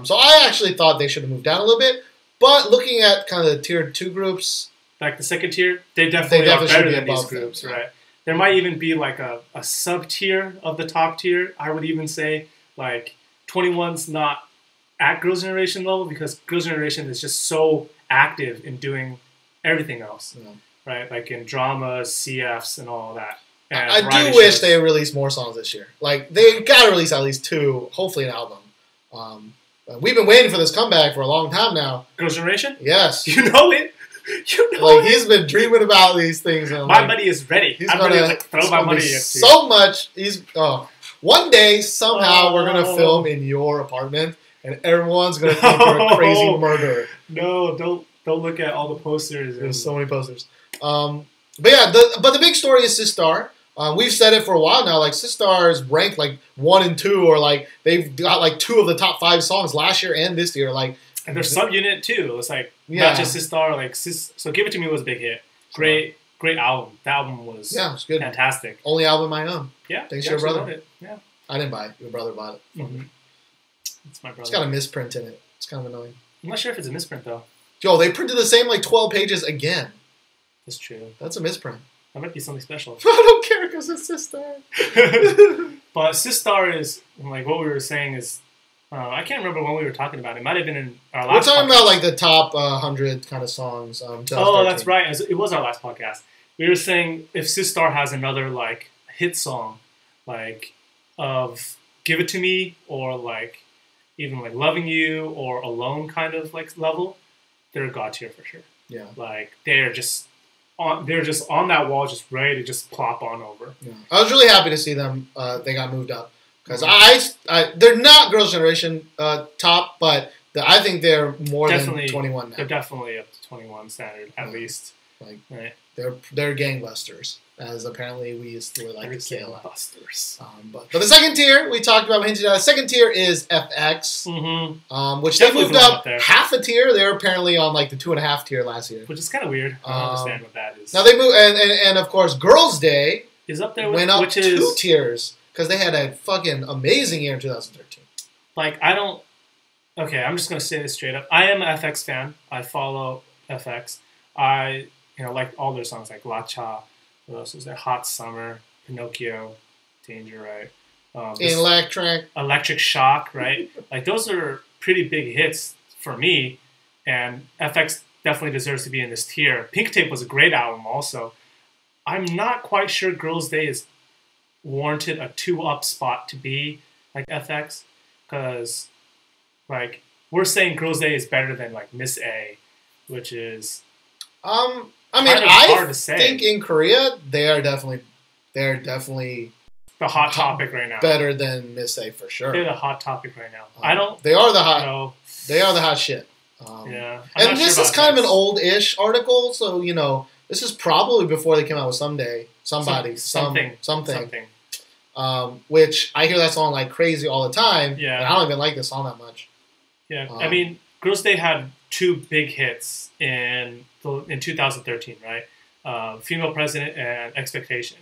So I actually thought they should have moved down a little bit. But looking at kind of the tier 2 groups, like the second tier, they definitely are better than these groups, right? There might even be like a sub tier of the top tier. I would even say like 21's not at Girls' Generation level because Girls' Generation is just so active in doing everything else. Right, like in dramas, CFs, and all of that. And I do wish they released more songs this year. Like they gotta release at least 2, hopefully an album. We've been waiting for this comeback for a long time now. Girls' Generation? Yes. You know it. You know like he's been dreaming about these things. And my money is ready. I'm ready to throw my money at you. So much. One day somehow we're gonna film in your apartment, and everyone's gonna think you're a crazy murderer. No, don't look at all the posters. There's so many posters. But yeah, the big story is Sistar. We've said it for a while now. Like Sistar is ranked like 1 and 2, or like they've got like 2 of the top 5 songs last year and this year. Like, and their subunit too. It's like not just Sistar. Like so, Give It To Me was a big hit. Great album. That album was it was good. Fantastic. Only album I own. Yeah, thanks to your brother. It. Yeah, I didn't buy it. Your brother bought it. It's my brother. It's got a misprint in it. It's kind of annoying. I'm not sure if it's a misprint though. Yo, they printed the same like 12 pages again. That's true. That's a misprint. That might be something special. I don't care because it's Sistar. But Sistar is, like what we were saying is, I can't remember when we were talking about it. It might have been in our last podcast. We're talking about like the top 100 kind of songs. Oh, that's right. It was our last podcast. We were saying if Sistar has another like hit song, like of Give It To Me or like even like Loving You or Alone kind of like level, they're god tier for sure. Yeah. Like they're just on that wall, just ready to just plop on over. Yeah. I was really happy to see them. They got moved up because they're not Girls' Generation top, but I think they're more than 21 now. They're definitely up to 21 standard at least. Like Right. they're gangbusters, as apparently we used to like to say a lot. Gangbusters. But the second tier we talked about, hinted at. The second tier is FX, which they moved up half a tier. They're apparently on like the 2.5 tier last year, which is kind of weird. I don't understand what that is. Now they moved, and of course, Girls' Day is up there. Went up 2 tiers because they had a fucking amazing year in 2013. Like I don't. Okay, I'm just gonna say this straight up. I am an FX fan. I follow FX. I like all their songs like La Cha. What else was there? Hot Summer, Pinocchio, Danger, right? Electric Shock, right? Like those are pretty big hits for me, and FX definitely deserves to be in this tier. Pink Tape was a great album also. I'm not quite sure Girls' Day is warranted a 2-up spot to be like FX, because like we're saying Girls' Day is better than like Miss A, which is I mean, I think in Korea they are definitely the hot topic right now. Better than Miss A for sure. They're the hot topic right now. They are the hot shit. Yeah. And this is kind of an old-ish article, so this is probably before they came out with something. Which I hear that song like crazy all the time. Yeah. And I don't even like this song that much. Yeah. I mean, Girls' Day had 2 big hits in 2013, right? Female President and Expectation.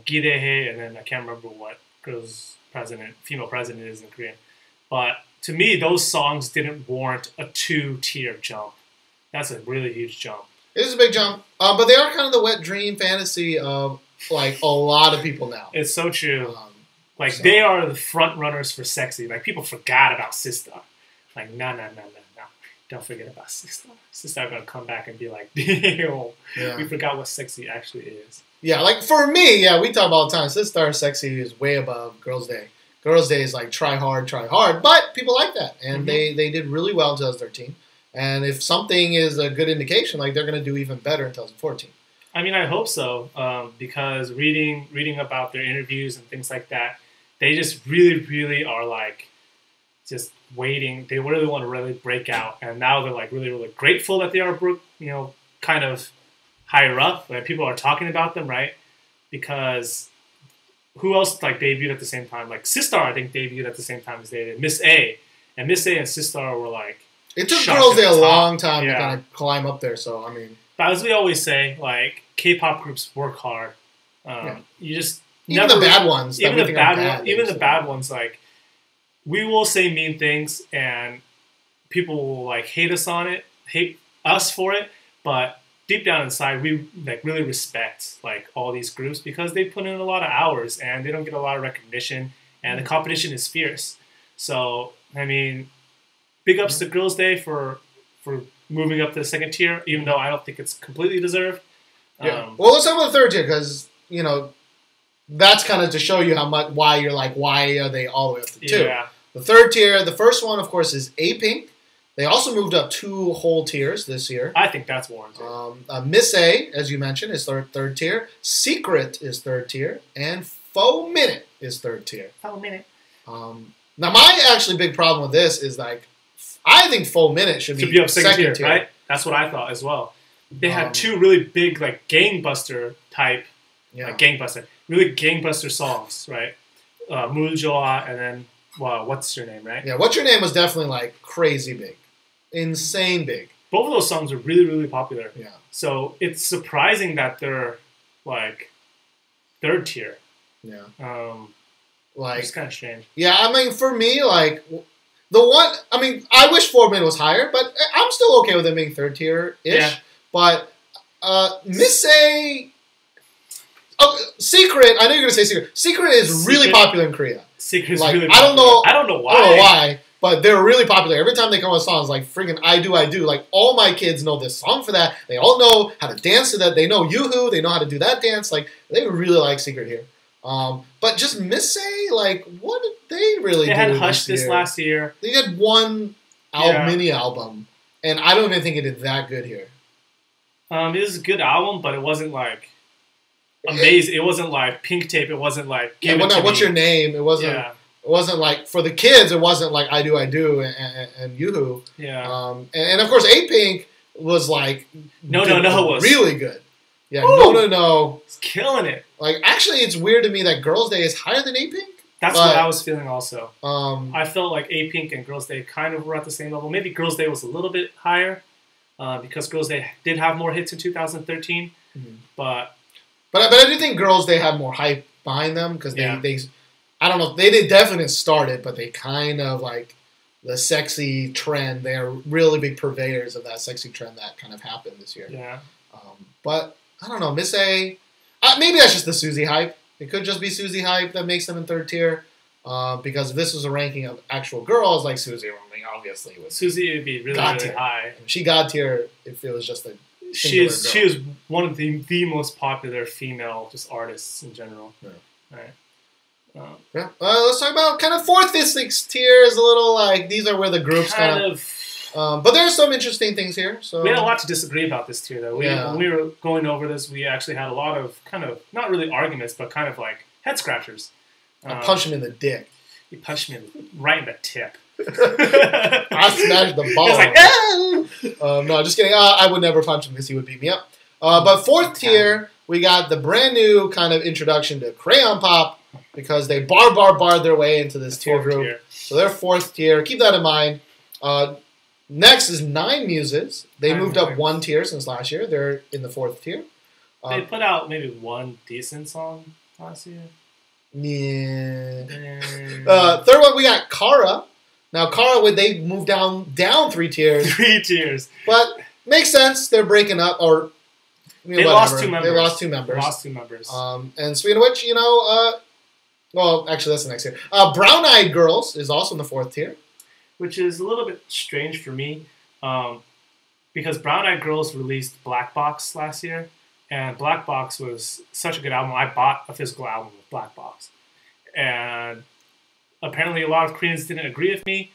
Girehe, and then I can't remember what female president is in Korean. But to me, those songs didn't warrant a 2-tier jump. That's a really huge jump. It is a big jump. But they are kind of the wet dream fantasy of like a lot of people now. It's so true. They are the front runners for sexy. Like people forgot about Sister. Like no. Don't forget about Sister. Sister are gonna come back and be like, damn, we forgot what sexy actually is. Yeah, like for me, we talk about all the time. Sister Sexy is way above Girls' Day. Girls' Day is like try hard, but people like that, and they did really well in 2013. And if something is a good indication, like they're gonna do even better in 2014. I mean, I hope so, because reading about their interviews and things like that, they just really, really are like just waiting. They really want to really break out, and now they're like really, really grateful that they are, kind of higher up. Like people are talking about them, right? Because who else like debuted at the same time? Like Sistar, I think debuted at the same time as they did. Miss A and Sistar were like. It took Girls' Day a long time to kind of climb up there. So I mean, but as we always say, like K-pop groups work hard. You just even the bad ones, even the bad ones, like we will say mean things and people will like hate us for it, but deep down inside, we like really respect like all these groups because they put in a lot of hours and they don't get a lot of recognition, and the competition is fierce. So I mean, big ups to Girls' Day for moving up to the second tier, even though I don't think it's completely deserved. Well, let's talk about the third tier because that's kind of to show you why are they all the way up to 2? Yeah. The third tier, the first one, of course, is A-Pink. They also moved up 2 whole tiers this year. I think that's warranted. Miss A, as you mentioned, is third tier. Secret is third tier. And Faux Minute is third tier. Faux Minute. Now, my actually big problem with this is, like, I think Faux Minute should be up second tier, right? That's what I thought as well. They had 2 really big, like, gangbuster type, really gangbuster songs, right? Joah and then, What's Your Name, right? Yeah, What's Your Name was definitely, like, crazy big. Insane big. Both of those songs are really, really popular. Yeah. So it's surprising that they're, like, third tier. Yeah. It's kind of strange. Yeah, I mean, for me, like, I wish 4 Minute was higher, but I'm still okay with it being third tier-ish. Yeah. But Miss A... Secret, I know you're going to say Secret. Secret is really popular in Korea. Secret's like, really popular. I don't know why. But they're really popular. Every time they come with songs, like friggin' I Do. Like, all my kids know this song for that. They all know how to dance to that. They know Yoo-hoo. They know how to do that dance. Like, they really like Secret here. But just Miss A, like, what did they really do? They had Hush this last year. They had one mini album. And I don't even think it did that good here. It was a good album, but it wasn't, like, amazing. It wasn't like Pink Tape. It wasn't like What's Your Name? It wasn't. Yeah. It wasn't like for the kids. It wasn't like I Do and Yoo-hoo. Yeah. And of course A-Pink was like No was really good. Yeah, Ooh. No. It's killing it. Like, actually, it's weird to me that Girls' Day is higher than A-Pink. That's what I was feeling also. I felt like A-Pink and Girls' Day kind of were at the same level. Maybe Girls' Day was a little bit higher because Girls' Day did have more hits in 2013. But I do think Girls' Day had more hype behind them because they I don't know, they definitely started, but they kind of like the sexy trend. They are really big purveyors of that sexy trend that kind of happened this year. Yeah. But I don't know, Miss A. Maybe that's just the Suzy hype. It could just be Suzy hype that makes them in third tier. Because if this was a ranking of actual girls, like Suzy, obviously would. Suzy would be really high. She God tier if it was just a. She is one of the most popular female just artists in general. Yeah. Right. Let's talk about kind of fourth, fifth, sixth tiers. A little like these are where the groups kind of. But there's some interesting things here. So we had a lot to disagree about this tier, though. When we were going over this, we actually had a lot of kind of not really arguments, but kind of like head scratchers. I punched him in the dick. You punched me right in the tip. I smashed the ball. It's like, no, just kidding. I would never punch him because he would beat me up. But fourth tier, we got the brand new kind of introduction to Crayon Pop because they barred their way into this tier group. So they're fourth tier. Keep that in mind. Next is Nine Muses. They moved up one tier since last year. They're in the fourth tier. They put out maybe one decent song last year. Yeah. Third one, we got Kara. Now, Kara, they moved down 3 tiers. 3 tiers. But makes sense. They're breaking up. Or they lost 2 members. They lost 2 members. And speaking of which, well, actually, that's the next tier. Brown Eyed Girls is also in the 4th tier. Which is a little bit strange for me. Because Brown Eyed Girls released Black Box last year. And Black Box was such a good album. I bought a physical album with Black Box. And apparently a lot of Koreans didn't agree with me.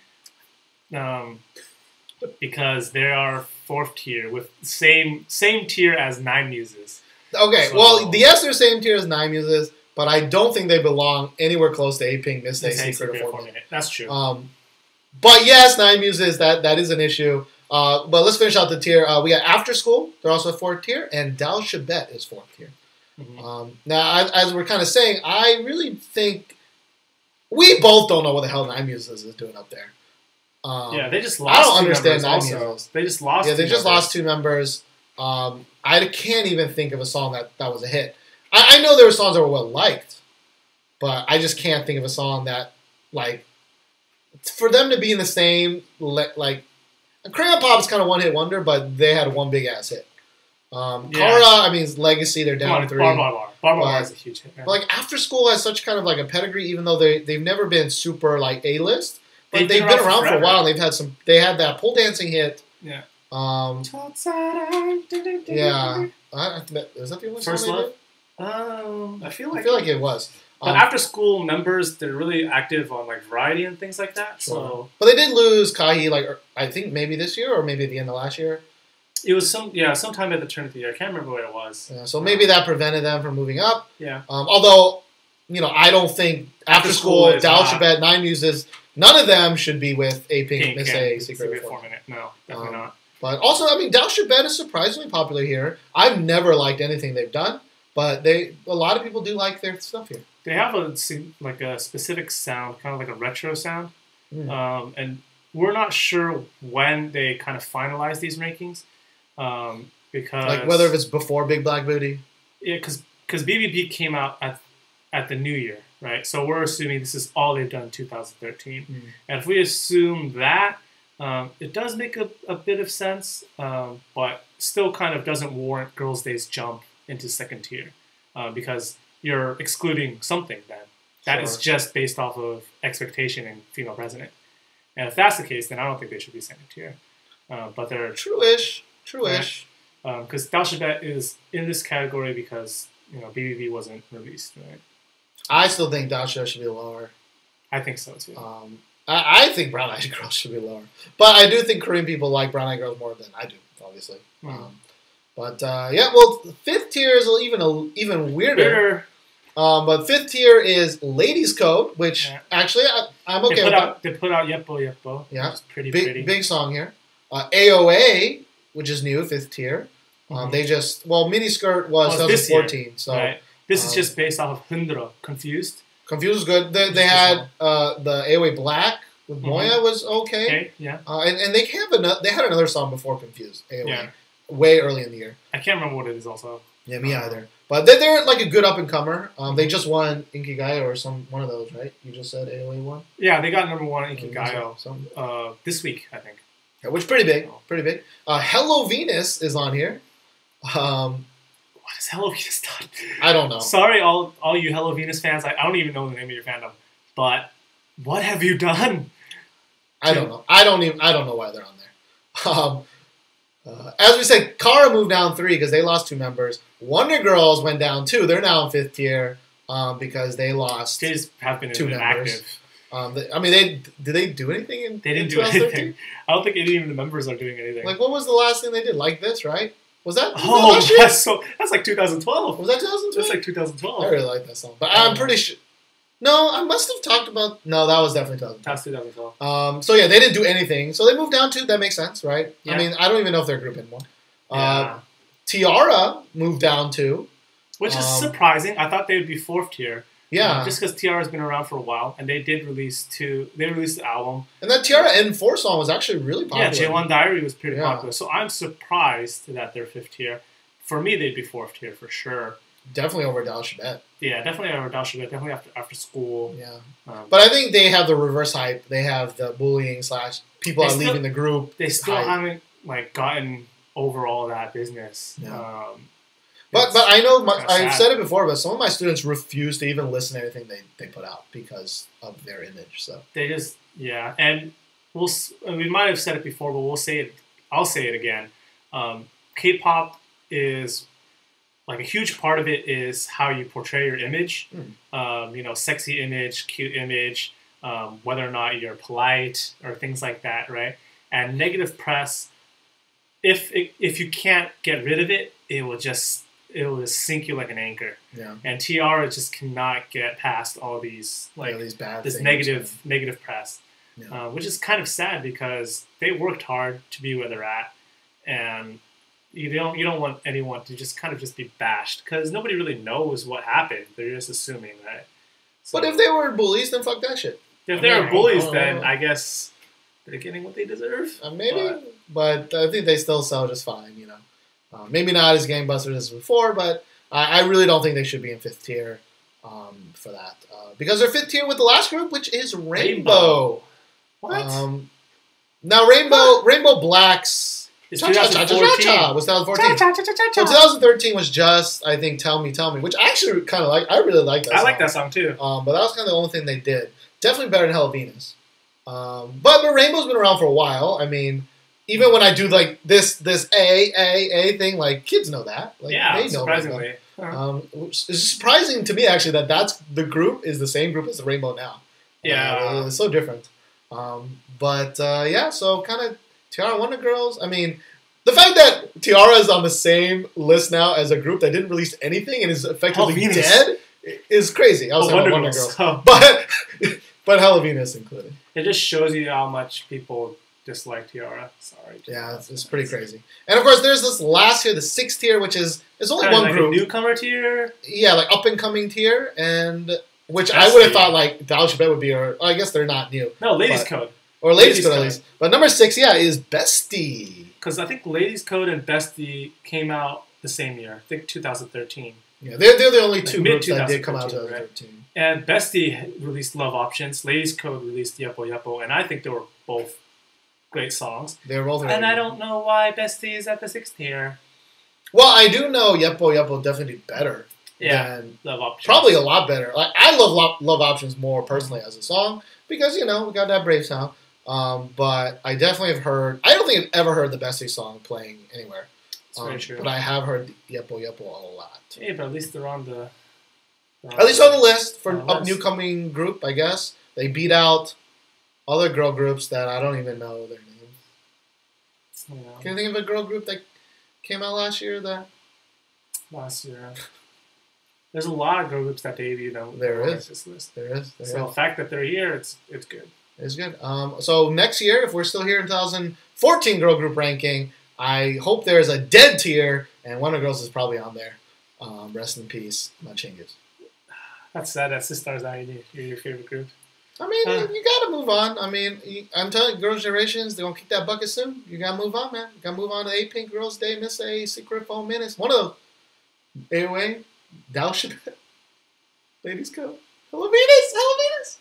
Because they are 4th tier with same tier as Nine Muses. Okay, well, yes, they're same tier as Nine Muses, but I don't think they belong anywhere close to A-Pink, Miss A, Secret, or 4 Minute. That's true. But yes, Nine Muses, that is an issue. But let's finish out the tier. We got After School. They're also 4th tier. And Dal Shabet is 4th tier. Now, as we're kind of saying, I really think we both don't know what the hell Nine Muses is doing up there. They just lost. I don't understand Nine Muses. They just lost. Yeah, they just lost 2 members. I can't even think of a song that was a hit. I know there were songs that were well liked, but I just can't think of a song that for them to be in the same Crayon Pop is kind of one hit wonder, but they had one big ass hit. Kara, I mean, Legacy, they're down 3. Bar is a huge hit. But After School has such kind of a pedigree, even though they've never been super A-list. But they've been around for a while. And they had that pole dancing hit. Yeah. Yeah. Is that the only First song Love? I feel like it was. But After School members, they're really active on Variety and things like that. Sure. So, but they did lose Kahi I think maybe this year or maybe at the end of last year. It was sometime at the turn of the year. I can't remember what it was. Yeah, so maybe that prevented them from moving up. Yeah. Although, I don't think After School, Dal Shabet, Nine Muses, none of them should be with A-Pink, Miss A, Secret 4 Minute. No, definitely not. But also, Dal Shabet is surprisingly popular here. I've never liked anything they've done, but a lot of people do like their stuff here. They have a specific sound, kind of like a retro sound, and we're not sure when they kind of finalize these rankings, because whether if it's before Big Black Booty. Yeah, because BBB came out at the new year, right? So we're assuming this is all they've done in 2013, and if we assume that, it does make a bit of sense, but still kind of doesn't warrant Girls' Day's jump into 2nd tier, because you're excluding something then. That is just based off of expectation and female president. And if that's the case, then I don't think they should be 2nd tier. But they're... True-ish. Because Dal Shabet is in this category because, BBB wasn't released, right? I still think Dal Shabet should be lower. I think so, too. I think Brown Eyed Girls should be lower. But I do think Korean people like Brown Eyed Girls more than I do, obviously. But 5th tier is even weirder. But 5th tier is Ladies Code, which actually I'm okay with that. They put out Yeppo Yeppo. Yeah. Which is pretty. Big song here. AOA which is new, 5th tier. Mhm. They just miniskirt was this year, 2014, so right. This is just based off of Haeundae, Confused. Confused was good. They had the AOA Black with Moya was okay. Okay, yeah. And they had another song before Confused AOA, Yeah. way early in the year. I can't remember what it is also. Yeah, me either. But they're like a good up and comer. They just won Inkigayo or one of those, right? You just said AOA won. Yeah, they got number 1 in Inkigayo So this week, I think. yeah, which pretty big, pretty big. Hello Venus is on here. What has Hello Venus done? I don't know. Sorry, all you Hello Venus fans. I don't even know the name of your fandom. But what have you done? I don't know. I don't know why they're on there. As we said, Kara moved down 3 because they lost 2 members. Wonder Girls went down 2. They're now in 5th tier because they lost. They just have been 2 members. Inactive. Did they do anything in? They didn't in do 2013? anything. I don't think any of the members are doing anything. Like, what was the last thing they did? Like this, right? Was that? Oh, last year? that's like 2012. Was that 2012? That's like 2012. I really like that song, but I'm pretty sure. No, I must have talked about. No, that was definitely 2012. That's 2012. So yeah, they didn't do anything. So they moved down 2. That makes sense, right? Yeah. I mean, I don't even know if they're a group anymore. Yeah. Tiara moved down 2. Which is surprising. I thought they would be 4th tier. Yeah. Just because Tiara's been around for a while, and they did release They released the album. And that Tiara N4 song was actually really popular. Yeah, J1 Diary was pretty Yeah. popular. So I'm surprised that they're 5th tier. For me, they'd be 4th tier for sure. Definitely over Dal Shabbat. Yeah, definitely over Dalshabet. Definitely after school. Yeah. Um, But I think they have the reverse hype. They have the bullying / people are leaving the group. they still hype. haven't gotten over all that business. Yeah. But I know I've sad. said it before, but some of my students refuse to even listen to anything they put out because of their image. So They just and we might have said it before, but we'll say it. I'll say it again. K-pop is like a huge part of it is how you portray your image. Sexy image, cute image, whether or not you're polite or things like that, right? And negative press, if you can't get rid of it, it will just sink you like an anchor. yeah, And Tiara just cannot get past all these these bad this things, negative press, Yeah. which is kind of sad because they worked hard to be where they're at, and you don't want anyone to just be bashed because nobody really knows what happened. They're just assuming that. So, But if they were bullies, then fuck that shit. if they were bullies, I don't then know. I guess they're getting what they deserve. Maybe, but I think they still sell just fine. Maybe not as gangbusters as before, but I really don't think they should be in 5th tier for that because they're 5th tier with the last group, which is Rainbow. What? Now Rainbow Black's It's Cha-cha-cha-cha-cha was 2014. So 2013 was just, I think, Tell Me, which I actually kind of like. I really like that song. I like that song too. But that was kind of the only thing they did. Definitely better than Hello Venus. But Rainbow's been around for a while. I mean, even when I do like this A thing, like kids know that. Like, Yeah, they know surprisingly. which is surprising to me actually that's the group is the same group as the Rainbow now. Yeah. It's so different. So kind of Tiara Wonder Girls. I mean, the fact that Tiara is on the same list now as a group that didn't release anything and is effectively Venus. dead is crazy. I was saying Wonder Girls, Oh. but Hello Venus included. It just shows you how much people dislike Tiara. Sorry. Yeah, it's pretty crazy. And of course, there's this last tier, the 6th tier, which is it's only Kinda one like group. a newcomer tier. Yeah, like up and coming tier, and which Best I would have tier. thought like Dal Shabbat would be, or I guess they're not new, No, Ladies But- Code. or Ladies Ladies Code at Code. least. But number 6, is Bestie. Because I think Ladies Code and Bestie came out the same year. I think 2013. Yeah, they're the only two Like groups that did come out in 2013, 2013. And Bestie released Love Options. Ladies Code released Yepo Yepo. And I think they were both great songs. They were both. And I don't know why Bestie is at the 6th tier. Well, I do know Yepo Yepo definitely did better. Yeah, than- Love Options. probably a lot better. Like I love Love Options more personally as a song because we got that brave sound. But I definitely have heard. I don't think I've ever heard the Bestie song playing anywhere. It's very true. But I have heard Yepo Yepo a lot. Hey, but at least they're on the... At least on the list for On the a list. newcoming group, I guess. They beat out other girl groups that I don't even know their names. Yeah, Can you think of a girl group that came out last year that... last year. There's a lot of girl groups that debuted on There on is. this list. There is. So the fact that they're here, it's good. It's good. So next year, if we're still here in 2014 girl group ranking, I hope there's a dead tier, and Wonder Girls is probably on there. Rest in peace, my chingus. That's sad that Sistar's Ailee, your favorite group. I mean, you gotta move on. I mean, I'm telling you, Girls' Generations, they're gonna kick that bucket soon. You gotta move on, man. You gotta move on to 8 Pink Girls Day, Miss A, Secret 4 Minutes. One of them. Anyway, Dow Chappelle. Ladies go. Hello, Venus!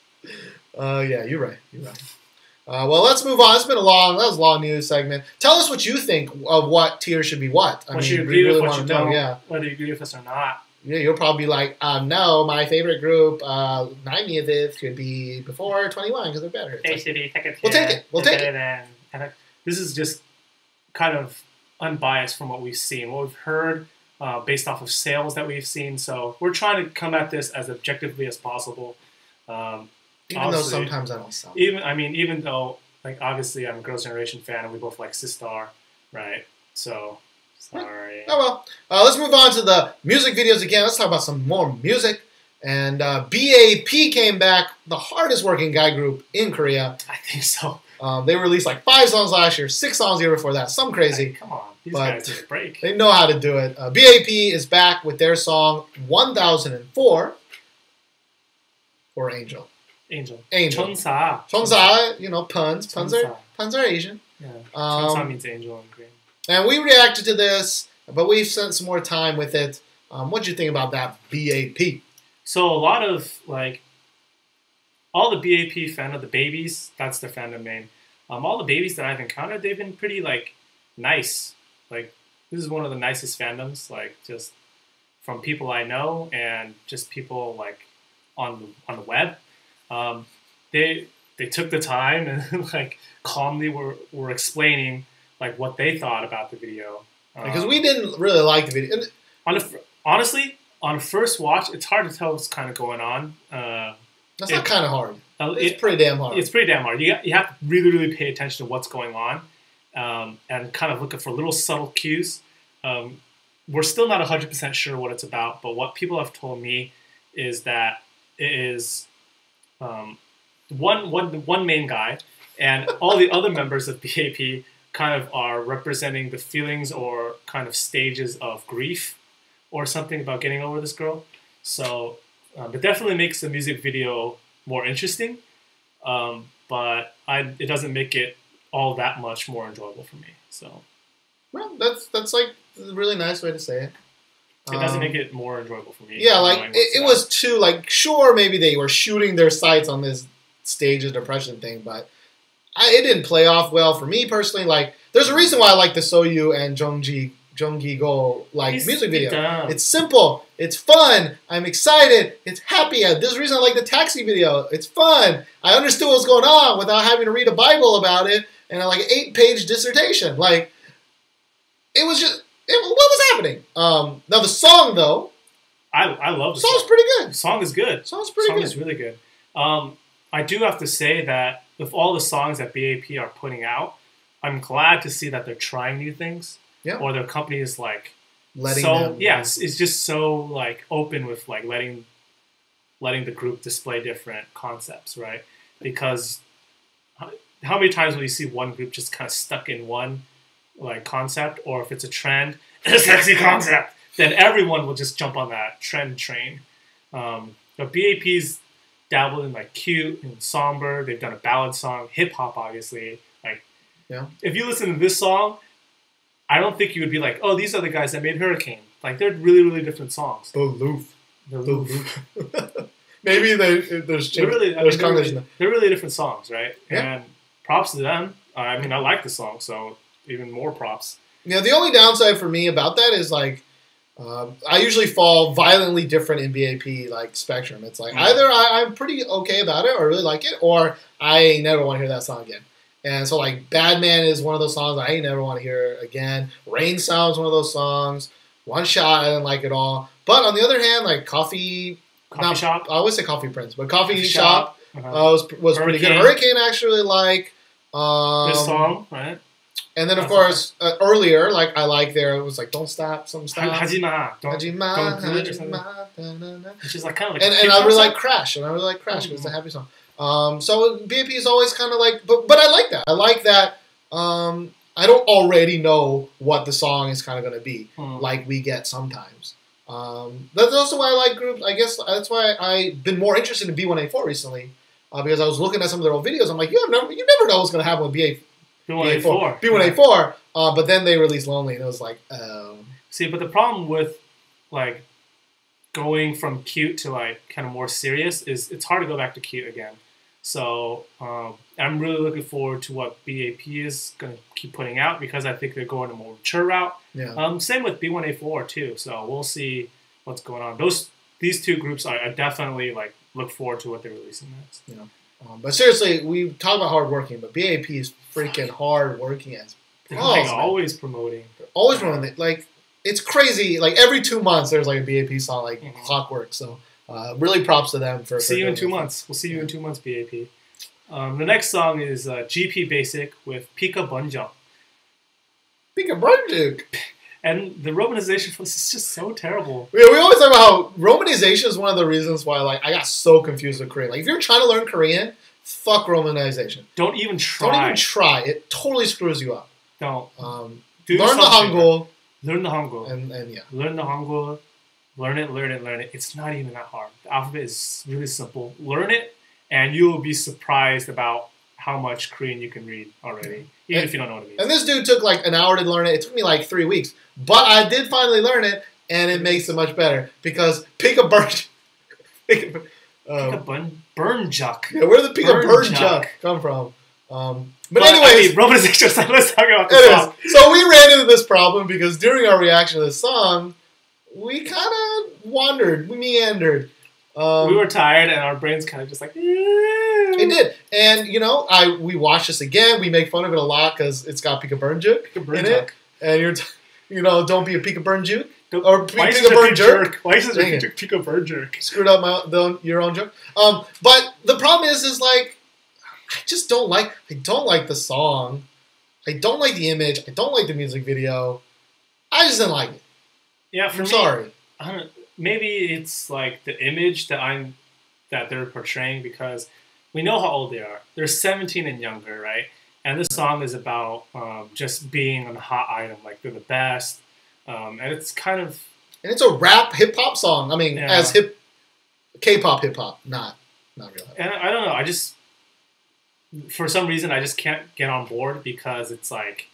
Yeah, you're right. Well, let's move on. That was a long news segment. Tell us what you think of what tier should be what. What you agree with, what you don't. Yeah. Whether you agree with us or not. Yeah, you'll probably be like, no, my favorite group, 90th should be before 21 because they're better. We'll take it. We'll take it. And this is just kind of unbiased from what we've seen, what we've heard, based off of sales that we've seen. So we're trying to come at this as objectively as possible. Even though sometimes I don't sell. Even though, like, obviously I'm a Girls' Generation fan and we both like Sistar, right? So, sorry. Oh well. Let's move on to the music videos again. Let's talk about some more music. And B.A.P came back, the hardest working guy group in Korea. I think so. They released like 5 songs last year, 6 songs the year before that. Some crazy. Come on. These guys need a break. They know how to do it. B.A.P is back with their song 1004 for Angel. Chonsa, you know, puns. Puns are Asian. Yeah. Chonsa means angel in Korean. And we reacted to this, but we've spent some more time with it. What'd you think about that B.A.P? So a lot of, like, all the B.A.P fandom, the babies, that's their fandom name. All the babies that I've encountered, they've been pretty, like, nice. Like, this is one of the nicest fandoms, like, just from people I know and just people, like, on the web. They took the time and like calmly were explaining like what they thought about the video because we didn't really like the video. Honestly, on first watch, it's hard to tell what's kind of going on. That's not kind of hard. It's pretty damn hard. It's pretty damn hard. You have to really pay attention to what's going on and kind of looking for little subtle cues. We're still not 100% sure what it's about, but what people have told me is that it is one main guy, and all the other members of B.A.P kind of are representing the feelings or kind of stages of grief or something about getting over this girl. So it definitely makes the music video more interesting, but it doesn't make it all that much more enjoyable for me. So, well, that's like a really nice way to say it. It doesn't make it more enjoyable for me. Yeah, like it was too like sure maybe they were shooting their sights on this stage of depression thing, but it didn't play off well for me personally. Like, there's a reason why I like the Soyu and Jung Go like music video. Dumb. It's simple, it's fun, I'm excited, it's happy. There's a reason I like the Taxi video. It's fun. I understood what was going on without having to read a Bible about it and like an 8-page dissertation. Like, it was just. What was happening? Now the song though, I love the song's pretty good. The song is good. Song's pretty good. Song is really good. I do have to say that with all the songs that B.A.P are putting out, I'm glad to see that they're trying new things. Yeah. Or their company is like letting them. Yes, it's just so like open with like letting the group display different concepts, right? Because how many times will you see one group just kind of stuck in one like concept, or if it's a trend, a sexy concept, then everyone will just jump on that trend train. But B.A.P's dabbled in like cute and somber. They've done a ballad song, hip hop, obviously. Like, yeah. If you listen to this song, I don't think you would be like, oh, these are the guys that made Hurricane. Like, they're really different songs. Maybe there's they're really different songs, right? Yeah. And props to them. I mean, I like the song, so even more props. Yeah, the only downside for me about that is like I usually fall violently different in B.A.P like spectrum. It's like either I'm pretty okay about it or I really like it, or I never want to hear that song again. And so like Bad Man is one of those songs I never want to hear again. Rain Sound's one of those songs. One Shot I didn't like at all. But on the other hand, like Coffee Shop. I always say Coffee Prince, but Coffee Shop was pretty good. Hurricane I actually like. This song, right? And then, of course, earlier, like I like there, it was like "Don't Stop, Something Stop." Hajima, don't do it or something. Which is like kind of like. And I really like Crash, because it's a happy song. So B.A.P is always kind of like, but I like that. I like that. I don't already know what the song is kind of going to be, like we get sometimes. That's also why I like groups. I guess that's why I've been more interested in B1A4 recently, because I was looking at some of their old videos. I'm like, you never know what's going to happen with B1A4. B1A4. But then they released Lonely, and it was like, oh. See, but the problem with like going from cute to like kind of more serious is it's hard to go back to cute again. So I'm really looking forward to what BAP is going to keep putting out, because I think they're going a more mature route. Yeah. Same with B1A4 too. So we'll see what's going on. These two groups I definitely like look forward to what they're releasing next. Yeah. But seriously, we talk about hardworking, but BAP is freaking hardworking as They're always promoting. Always promoting it. Like, it's crazy. Like, every 2 months there's like a BAP song, like clockwork. So really props to them for see you in 2 months. We'll see you in 2 months, BAP. The next song is GP Basic with Pika Bum Joo. Pika Burnjuck. And the romanization for this is just so terrible. Yeah, we always talk about how romanization is one of the reasons why like I got so confused with Korean. Like, if you're trying to learn Korean, fuck romanization. Don't even try. Don't even try. It totally screws you up. Don't. Learn the Hangul. Learn the Hangul. And yeah. Learn the Hangul. Learn it. It's not even that hard. The alphabet is really simple. Learn it, and you will be surprised about how much Korean you can read already, even if you don't know what it means. And this dude took like an hour to learn it. It took me like 3 weeks. But I did finally learn it, and it makes it much better, because Pika Burnjuck. Yeah, where did the Pika Burnjuck come from? But anyways, romanization. Let's talk about this song. So we ran into this problem because during our reaction to this song, we kind of wandered, we meandered. We were tired, and our brains kind of just like. It did, and we watched this again. We make fun of it a lot because it's got Pika Burnjuck in it, and don't be a Pika Burnjuck or Pika Burnjerk. Why is it Pika Burnjerk? Screwed up your own joke. But the problem is like I just don't like. I don't like the song. I don't like the image. I don't like the music video. I just didn't like it. Yeah, I'm sorry. I don't know. Maybe it's like the image that they're portraying, because we know how old they are. They're 17 and younger, right? And this song is about just being a hot item, like they're the best. And it's kind of... And it's a rap hip-hop song. I mean, as K-pop hip-hop, not real hip-hop. And I don't know, I just... For some reason, I just can't get on board, because it's like,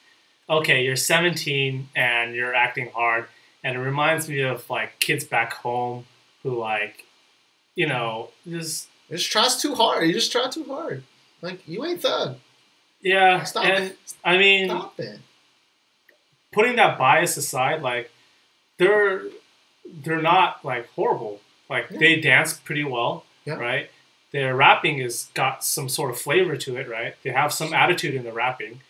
okay, you're 17 and you're acting hard. And it reminds me of, like, kids back home who, like, just... You just try too hard. You just try too hard. Like, you ain't thug. Yeah. Stop it. I mean... Stop it. Putting that bias aside, like, they're not, like, horrible. Like, they dance pretty well, right? Their rapping has got some sort of flavor to it, right? They have some attitude in the rapping.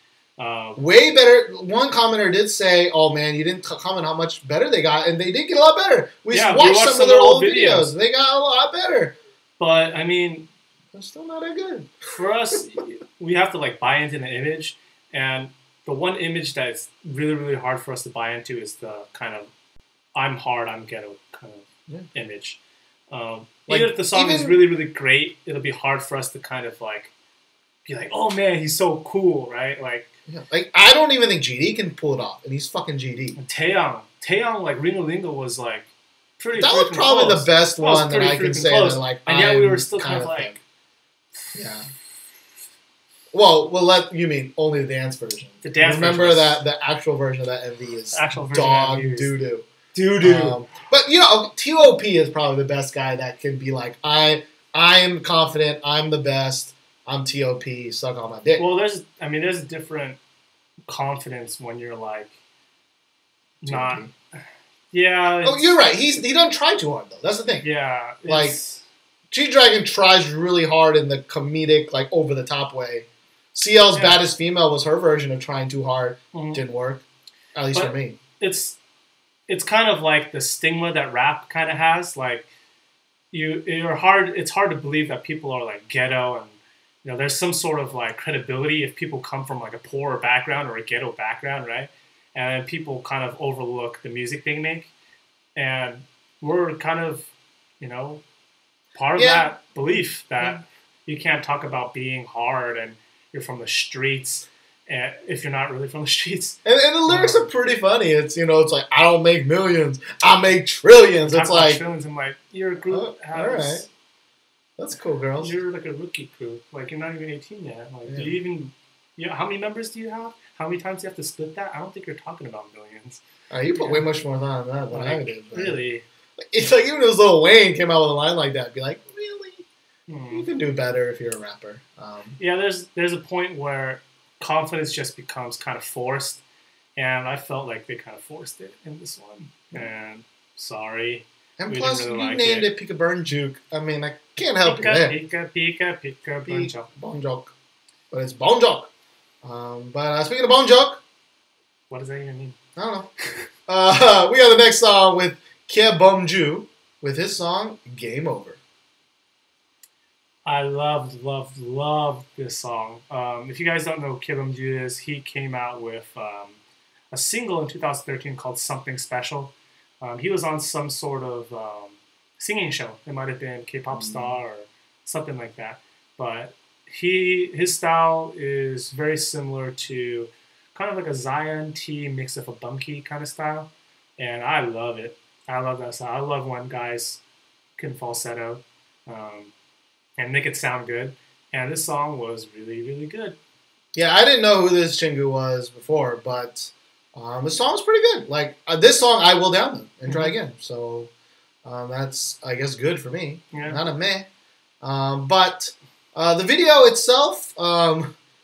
Way better. One commenter did say, "Oh man, you didn't comment how much better they got," and they did get a lot better. We watched some of their old videos. They got a lot better. But I mean, they're still not that good. For us, we have to like buy into the image, and the one image that's really, really hard for us to buy into is the kind of "I'm hard, I'm ghetto" kind of image. Even if the song is really, really great, it'll be hard for us to kind of like be like, "Oh man, he's so cool," right? Like. Yeah. Like, I don't even think GD can pull it off, and he's fucking GD. Taeyang, like Ringo Lingo was like pretty. That was probably close. The best one that I can say. That, like, and yet we were still kind of like, yeah. Well, you mean only the dance version? The dance. Remember that the actual version of that MV is dog doo doo. But TOP is probably the best guy that can be like, I am confident, I'm the best. I'm TOP, suck on my dick. Well, there's a different confidence when you're like not. Yeah. Oh, you're right. He doesn't try too hard though. That's the thing. Yeah. Like G-Dragon tries really hard in the comedic, like over the top way. CL's Baddest Female was her version of trying too hard. Didn't work, at least for me. It's kind of like the stigma that rap kind of has. Like it's hard to believe that people are like ghetto and. There's some sort of like credibility if people come from like a poorer background or a ghetto background, right? And people kind of overlook the music they make, and we're kind of, part of that belief that you can't talk about being hard and you're from the streets and if you're not really from the streets. And the lyrics are pretty funny. It's it's like I don't make millions, I make trillions. It's like trillions. I'm like, your group has. All right, that's cool, girls. You're like a rookie group. Like you're not even 18 yet. Like, do you even? Yeah. How many members do you have? How many times do you have to split that? I don't think you're talking about millions. You put way much more on that than I did. But really? It's like even if Lil Wayne came out with a line like that, I'd be like, really? You can do better if you're a rapper. Yeah, there's a point where confidence just becomes kind of forced, and I felt like they kind of forced it in this one. And sorry. And plus, you named it Pika Burnjuck. I mean, I can't help it. Pika, Burnjuck. Burnjuck. But it's Burnjuck. But speaking of Burnjuck, what does that even mean? I don't know. We got the next song with Kye Bum Joo with his song Game Over. I loved this song. If you guys don't know who Kye Bum Joo is, he came out with a single in 2013 called Something Special. He was on some sort of singing show. It might have been K-pop Star or something like that. But his style is very similar to kind of like a Zion T mix of a Bunky kind of style. And I love it. I love that style. I love when guys can falsetto and make it sound good. And this song was really, really good. Yeah, I didn't know who this Chingu was before, but the song's pretty good. Like, this song I will download and try again. So that's, I guess, good for me. Yeah. Not a meh. But the video itself...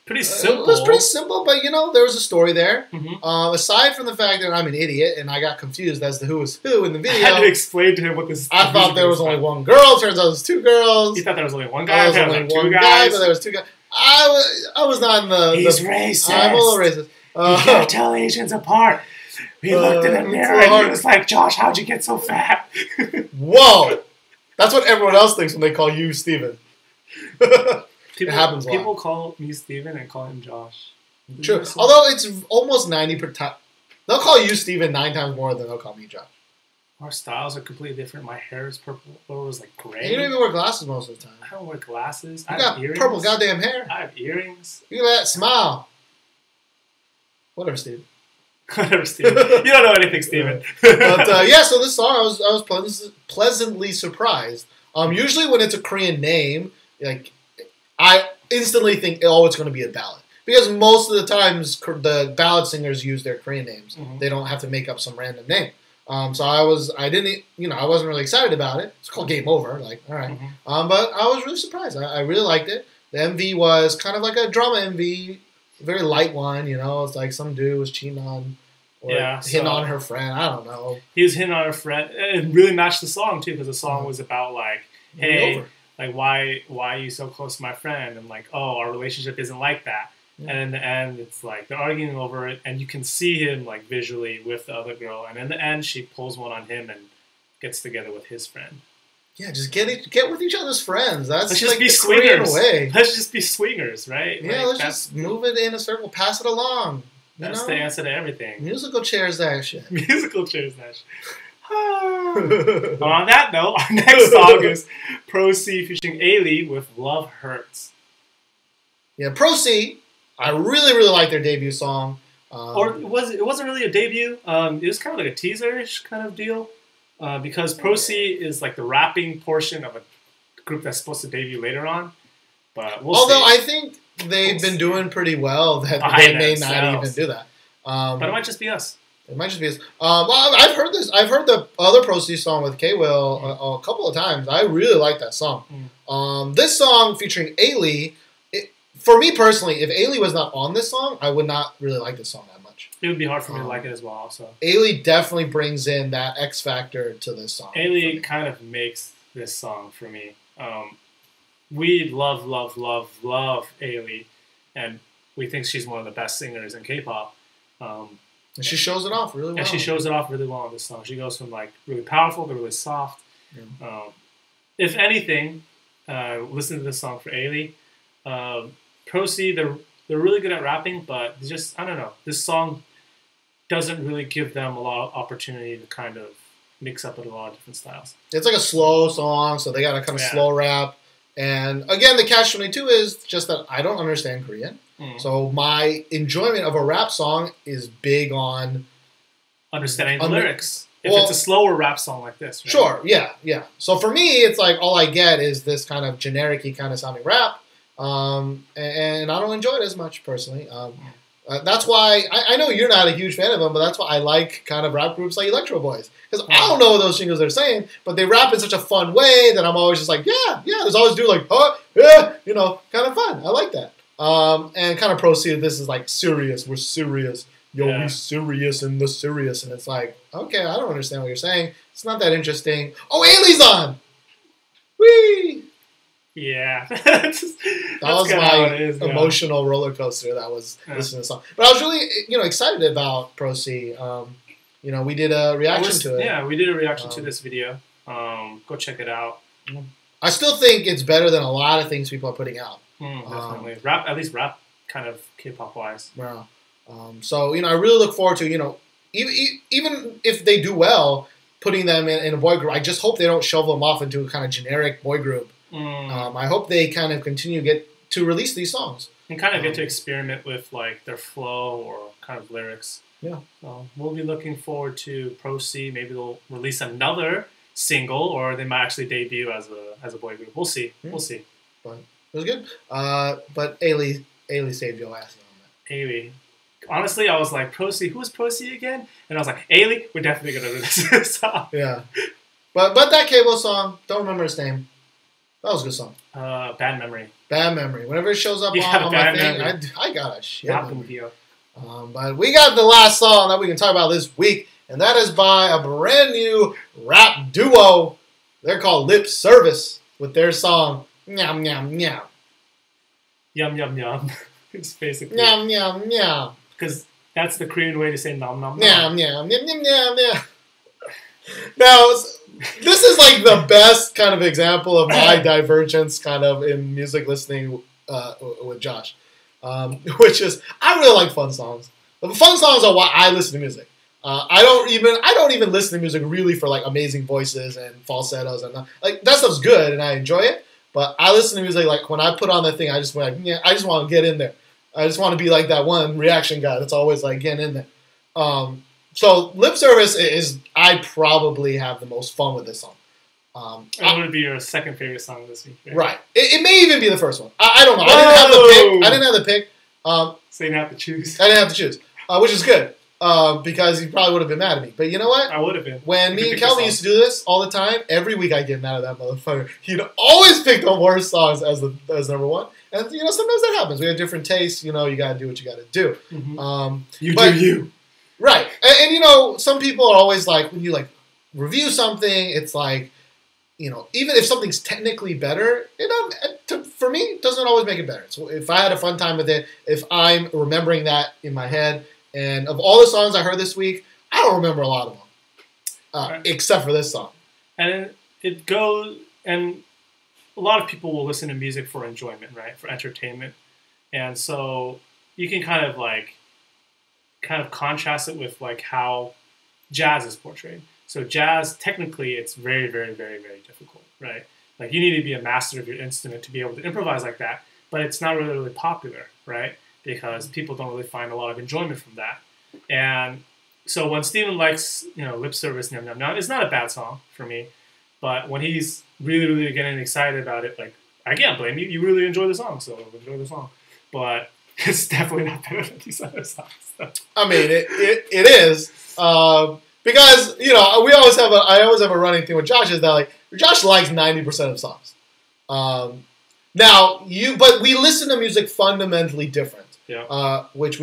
pretty simple. It was pretty simple, but there was a story there. Aside from the fact that I'm an idiot and I got confused as to who was who in the video. I had to explain to him what this. I thought there was only one girl. Turns out there was two girls. You thought there was only one guy. There was only one guy, but there was two guys. I was not in the. He's racist. I'm a little racist. You can't tell Asians apart. We looked in the mirror and he was like, "Josh, how'd you get so fat?" Whoa, that's what everyone else thinks when they call you Steven. It happens a lot. People call me Steven and call him Josh. True. Although it's almost 90%. They'll call you Steven 9 times more than they'll call me Josh. Our styles are completely different. My hair is purple. Or was like gray. And you don't even wear glasses most of the time. I don't wear glasses. You got purple goddamn hair. I have earrings. Look at that smile. Whatever, Steven. Whatever, Steven. You don't know anything, Steven. But yeah, so this song I was pleasantly surprised. Usually when it's a Korean name, like I instantly think, it's going to be a ballad. Because most of the times, the ballad singers use their Korean names. They don't have to make up some random name. So I wasn't really excited about it. It's called Game Over. Like, all right. But I was really surprised. I really liked it. The MV was kind of like a drama MV, very light one. It's like some dude was cheating on or hitting on her friend. I don't know. He was hitting on her friend. It really matched the song, too, because the song was about, like, hey... Like, why are you so close to my friend? And like, our relationship isn't like that. Yeah. And in the end, it's like they're arguing over it, and you can see him like visually with the other girl. And in the end, she pulls one on him and gets together with his friend. Yeah, just get with each other's friends. That's let's just like be the swingers. Way. Let's just be swingers, right? Yeah, let's just move it in a circle, pass it along. That's the answer to everything. Musical chairs that shit. Musical chairs that shit. But on that note, our next song is Pro C featuring Ailee with Love Hurts. Yeah, Pro C, I really, really like their debut song. It wasn't really a debut. It was kind of like a teaser-ish kind of deal. Because Pro C is like the rapping portion of a group that's supposed to debut later on. But Although I think they've been doing pretty well that they may not even do that. But it might just be us. It might just be us. Well, I've heard this. I've heard the other Pro C song with K-Will a couple of times. I really like that song. This song featuring Ailee, for me personally, if Ailee was not on this song, I would not really like this song that much. It would be hard for me to like it as well, also. Ailee definitely brings in that X factor to this song. Ailee kind of makes this song for me. We love Ailee, and we think she's one of the best singers in K-pop. And she shows it off really well. And she shows it off really well on this song. She goes from like really powerful to really soft. Yeah. If anything, listen to this song for Ailee. Pro C, they're really good at rapping, but just, I don't know. This song doesn't really give them a lot of opportunity to kind of mix up with a lot of different styles. It's like a slow song, so they got to kind of slow rap. And again, the catch-22 is just that I don't understand Korean. So my enjoyment of a rap song is big on understanding the lyrics. If it's a slower rap song like this. Right? Sure, yeah. So for me, it's like all I get is this kind of generic-y kind of sounding rap, and I don't enjoy it as much personally. That's why I know you're not a huge fan of them, but that's why I like kind of rap groups like Electro Boys, because I don't know what those jingles they're saying, but they rap in such a fun way that I'm always just like, yeah. There's always dude like, yeah, kind of fun. I like that. And kind of proceed. This is like serious. We're serious. Yo, we serious in the serious, and it's like, okay, I don't understand what you're saying. It's not that interesting. Oh, Ailee's on. Whee! Yeah, that was my emotional roller coaster. That was listening to the song, but I was really, excited about Pro C. We did a reaction to it. Yeah, we did a reaction to this video. Go check it out. I still think it's better than a lot of things people are putting out. Definitely, at least rap kind of K-pop wise. Yeah. So I really look forward to even if they do well, putting them in a boy group. I just hope they don't shove them off into a kind of generic boy group. I hope they kind of continue get to release these songs and kind of get to experiment with like their flow or kind of lyrics. Yeah. So we'll be looking forward to Pro C. Maybe they'll release another single, or they might actually debut as a boy group. We'll see. Yeah. We'll see. But it was good. But Ailee saved your ass on that. Ailee. Honestly, I was like, Pro C, who's Pro C again? And I was like, Ailee, we're definitely going to release this song. Yeah. But that Cable song, don't remember his name. That was a good song. Bad Memory. Bad Memory. Whenever it shows up on my thing, I got a shit. But we got the last song that we can talk about this week, and that is by a brand new rap duo. They're called Lip Service with their song, Nyam Nyam Nyam. Yum Yum Yum. It's basically... Nyam Nyam Nyam. Because that's the Korean way to say nom nom nom. Nyam Nyam Nyam Nyam Nyam Nyam. Now, this is like the best kind of example of my divergence kind of in music listening with Josh, which is I really like fun songs. The fun songs are why I listen to music. I don't even listen to music really for like amazing voices and falsettos and like that stuff's good and I enjoy it. But I listen to music like when I put on the thing, I just want to get in there. I just want to be like that one reaction guy that's always like getting in there. So Lip Service is I probably have the most fun with this song. It would be your second favorite song this week, right? It may even be the first one. I don't know. I didn't have the pick. So you didn't have to choose. I didn't have to choose, which is good because he probably would have been mad at me. But you know what? I would have been. When me and Kelvin used to do this all the time, every week I get mad at that motherfucker. He'd always pick the worst songs as number one. And sometimes that happens. We have different tastes. You got to do what you got to do. Mm-hmm. You. Right. And some people are always like, when you like review something, it's like, even if something's technically better, for me, it doesn't always make it better. So if I had a fun time with it, if I'm remembering that in my head, and of all the songs I heard this week, I don't remember a lot of them, right. Except for this song. And it goes, and a lot of people will listen to music for enjoyment, right? For entertainment. And so you can kind of contrast it with like how jazz is portrayed. So jazz, technically, it's very, very, very, very difficult, right? Like you need to be a master of your instrument to be able to improvise like that, but it's not really, really popular, right? Because people don't really find a lot of enjoyment from that. And so when Steven likes, Lip Service, Nyam Nyam Nyam, it's not a bad song for me, but when he's really, really getting excited about it, like, I can't blame you. You really enjoy the song, so enjoy the song. But it's definitely not better than these other songs. So. I mean, it is because I always have a running thing with Josh is that like Josh likes 90% of songs. But we listen to music fundamentally different. Yeah. Which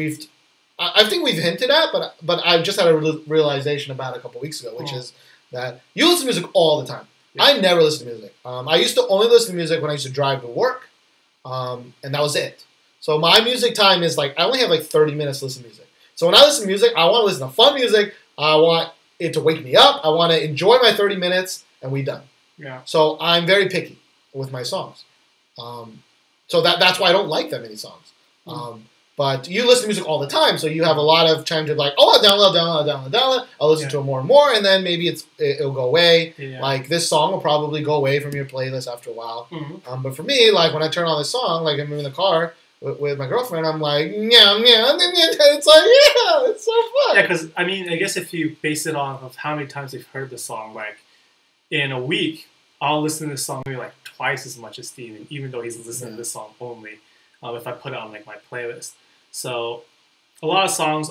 I think we've hinted at, but I just had a realization about a couple weeks ago, which is that you listen to music all the time. Yeah. I never listen to music. I used to only listen to music when I used to drive to work, and that was it. So my music time is like, I only have like 30 minutes to listen to music. So when I listen to music, I want to listen to fun music. I want it to wake me up. I want to enjoy my 30 minutes, and we done. Yeah. So I'm very picky with my songs. So that's why I don't like that many songs. But you listen to music all the time, so you have a lot of time to like, I'll download. I'll listen to it more and more, and then maybe it'll go away. Yeah. Like this song will probably go away from your playlist after a while. Mm-hmm. But for me, like when I turn on this song, like I'm in the car with my girlfriend, I'm like, yeah. It's like, yeah, it's so fun. Yeah, because I mean, I guess if you base it off of how many times you've heard the song, like in a week, I'll listen to this song maybe like twice as much as Steven, even though he's listening to this song only. If I put it on like my playlist, so a lot of songs,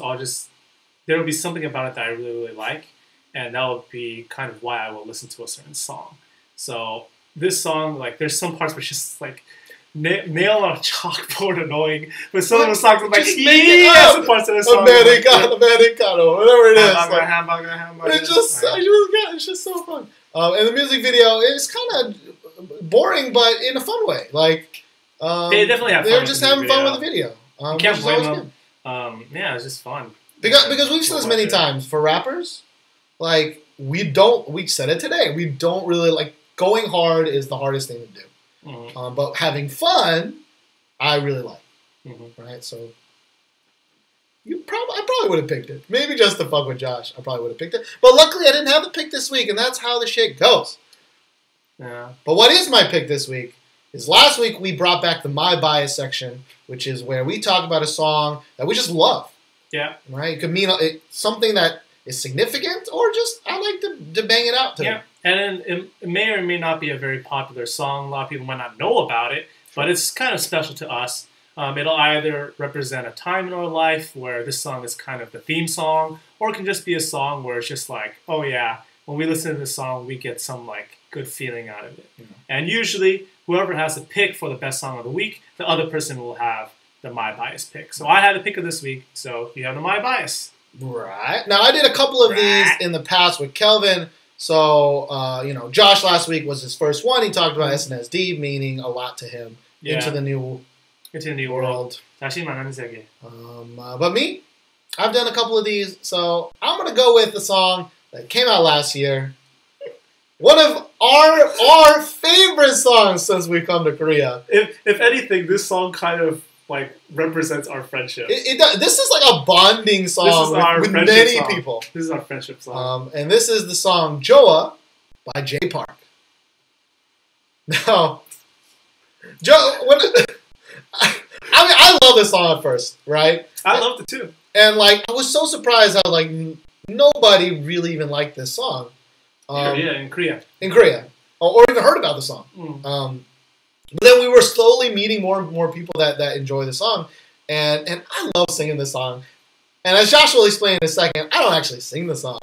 there will be something about it that I really like, and that will be kind of why I will listen to a certain song. So this song, like, there's some parts where it's just like nail on a chalkboard annoying, but some of the songs are like, some parts of the song Americano, whatever it is. Hamburger. It's just so fun. And the music video is kind of boring, but in a fun way. Like, they definitely have fun. They're just having fun with the video. You can't blame them. Yeah, it's just fun. Because we've said this many times, for rappers, like, we said it today, we don't really, like, going hard is the hardest thing to do. Mm-hmm. But having fun, I really like. Mm-hmm. Right? So, I probably would have picked it. Maybe just to fuck with Josh, I probably would have picked it. But luckily, I didn't have the pick this week, and that's how the shit goes. Yeah. But what is my pick this week is last week we brought back the My Bias section, which is where we talk about a song that we just love. Yeah. Right? It could mean something that is significant, or just I like to bang it out to them. And it may or may not be a very popular song. A lot of people might not know about it, but it's kind of special to us. It'll either represent a time in our life where this song is kind of the theme song, or it can just be a song where it's just like, oh yeah, when we listen to this song, we get some like good feeling out of it. Yeah. And usually, whoever has the pick for the best song of the week, the other person will have the My Bias pick. So I had the pick of this week, so you have the My Bias. Right. Now, I did a couple of these in the past with Kelvin. So, Josh last week was his first one. He talked about SNSD meaning a lot to him into the new world. But me, I've done a couple of these. So I'm going to go with the song that came out last year. One of our favorite songs since we've come to Korea. If anything, this song kind of like represents our friendship. It does. This is like a bonding song with many people. This is our friendship song. And this is the song Joah by J Park. Now, I love this song at first, right? I loved it too. And like, I was so surprised how like nobody really even liked this song. In Korea. Or even heard about the song. But then we were slowly meeting more and more people that enjoy the song. And I love singing this song. And as Josh will explain in a second, I don't actually sing the song.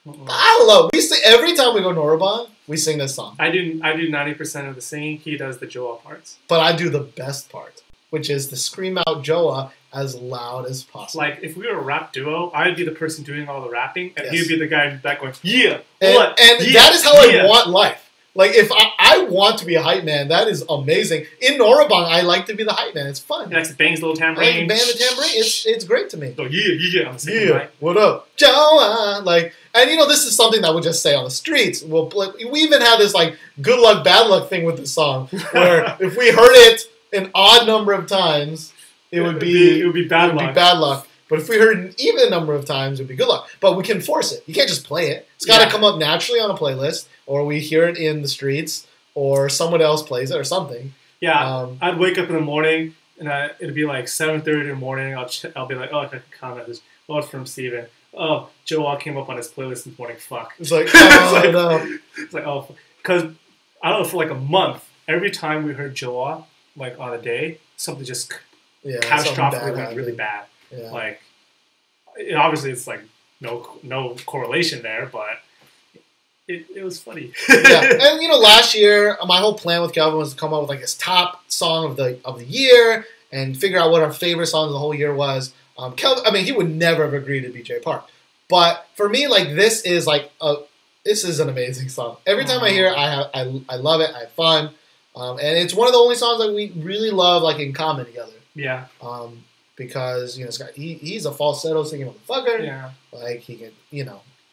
We sing every time we go to Noraban, we sing this song. I do 90% of the singing. He does the Joah parts. But I do the best part, which is to scream out Joah as loud as possible. Like, if we were a rap duo, I'd be the person doing all the rapping, and he'd be the guy in the back going, yeah, and that is how I want life. Like, if I want to be a hype man, that is amazing. In Noraban, I like to be the hype man. It's fun. He likes to bang his little tambourine. I like to bang the tambourine. It's great to me. Oh, yeah. I'm singing, right? What up? Joah. Like, and this is something that we'll just say on the streets. We even have this, like, good luck, bad luck thing with this song, where if we heard it an odd number of times, it would be bad luck. But if we heard an even number of times, it would be good luck. But we can force it. You can't just play it. It's got to come up naturally on a playlist, or we hear it in the streets, or someone else plays it, or something. Yeah, I'd wake up in the morning, and it'd be like 7:30 in the morning. I'll be like, oh, I can comment this. Oh, it's from Steven. Oh, Joah came up on his playlist this morning. Fuck. It's like, It's like, oh, because I don't know, for like a month, every time we heard Joah, like on a day, something just catastrophically went really bad. Yeah. Like, obviously, it's like no correlation there, but it was funny. And last year, my whole plan with Calvin was to come up with like this top song of the year and figure out what our favorite song of the whole year was. Kelvin, he would never have agreed to be J Park, but for me, like this is an amazing song. Every time I hear it, I love it. I have fun, and it's one of the only songs that we really love, like in common together. Yeah. Because he's a falsetto singing motherfucker. Yeah. Like he can,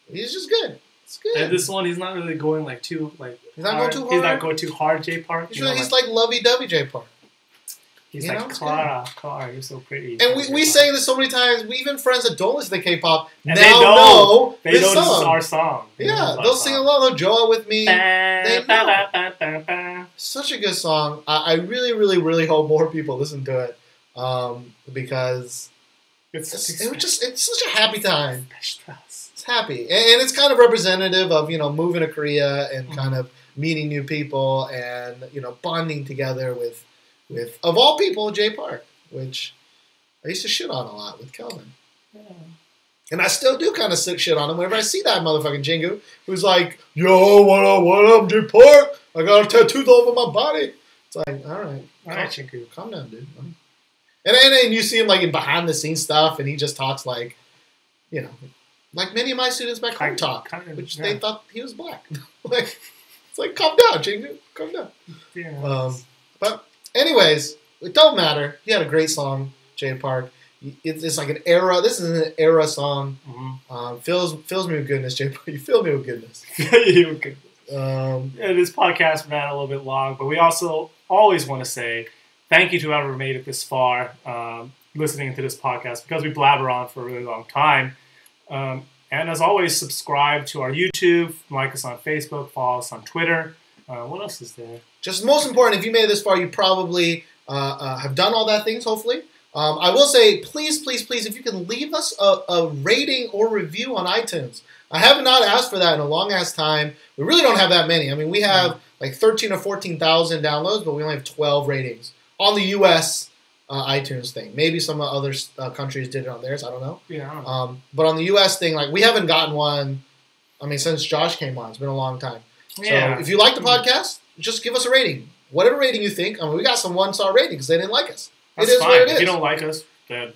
he's just good. It's good. And this one, he's not really going like too like. He's not going too hard. He's not going too hard, J Park. He's like lovey-dovey J Park. He's like, Clara, you're so pretty. And we sang this so many times. We even friends that don't listen to K-pop and now know this song. This is our song. Yeah, they'll sing along. They'll Joah with me. They know. Such a good song. I really, really, really hope more people listen to it. because it's such a happy time. It's happy, and it's kind of representative of moving to Korea and kind of meeting new people and bonding together with of all people Jay Park, which I used to shit on a lot with Kelvin. Yeah. And I still do kind of shit on him whenever I see that motherfucking Jingu who's like, yo, what up, Jay Park? I got a tattoo all over my body. It's like, all right, Jingu, calm down, dude. And you see him like in behind the scenes stuff, and he just talks like, like many of my students back home talk, which they thought he was black. Like, it's like, calm down, Jingu, calm down. Yeah. But anyways, it don't matter. He had a great song, Jay Park. It's like an era. This is an era song. Mm-hmm. Fills me with goodness, Jay Park. You fill me with goodness. This podcast ran a little bit long, but we also always want to say thank you to whoever made it this far, listening to this podcast, because we blabber on for a really long time. And as always, subscribe to our YouTube, like us on Facebook, follow us on Twitter. What else is there? Just most important, if you made it this far, you probably have done all that things, hopefully. I will say, please, if you can leave us a rating or review on iTunes. I have not asked for that in a long-ass time. We really don't have that many. I mean, we have like 13 or 14,000 downloads, but we only have 12 ratings on the U.S. iTunes thing. Maybe some other countries did it on theirs. I don't know. Yeah, I don't know. But on the U.S. thing, like, we haven't gotten one, I mean, since Josh came on. It's been a long time. Yeah. So if you like the podcast, just give us a rating. Whatever rating you think. I mean, we got some one-star ratings because they didn't like us. That's it is fine. what it is. If you don't like us, then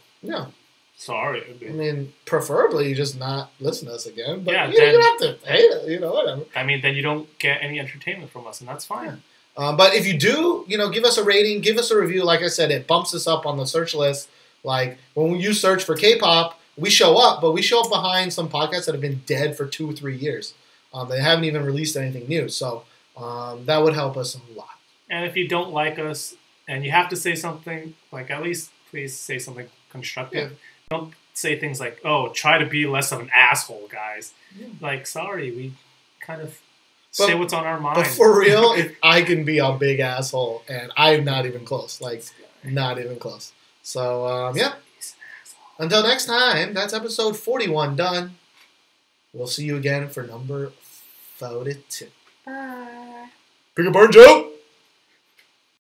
sorry. I mean, preferably you just not listen to us again. But yeah, you don't have to hate it, whatever. I mean, then you don't get any entertainment from us, and that's fine. Yeah. But if you do, give us a rating, give us a review. Like I said, it bumps us up on the search list. Like, when you search for K-pop, we show up, but we show up behind some podcasts that have been dead for 2 or 3 years. They haven't even released anything new. So that would help us a lot. And if you don't like us, and you have to say something, like, at least please say something constructive. Yeah. Don't say things like, oh, try to be less of an asshole, guys. Yeah. Like, sorry, we kind of say what's on our mind. But for real, if I can be a big asshole, and I'm not even close. Like, not even close. So, yeah. Until next time, that's episode 41 done. We'll see you again for number 42. Bye. Pika Bum Joo!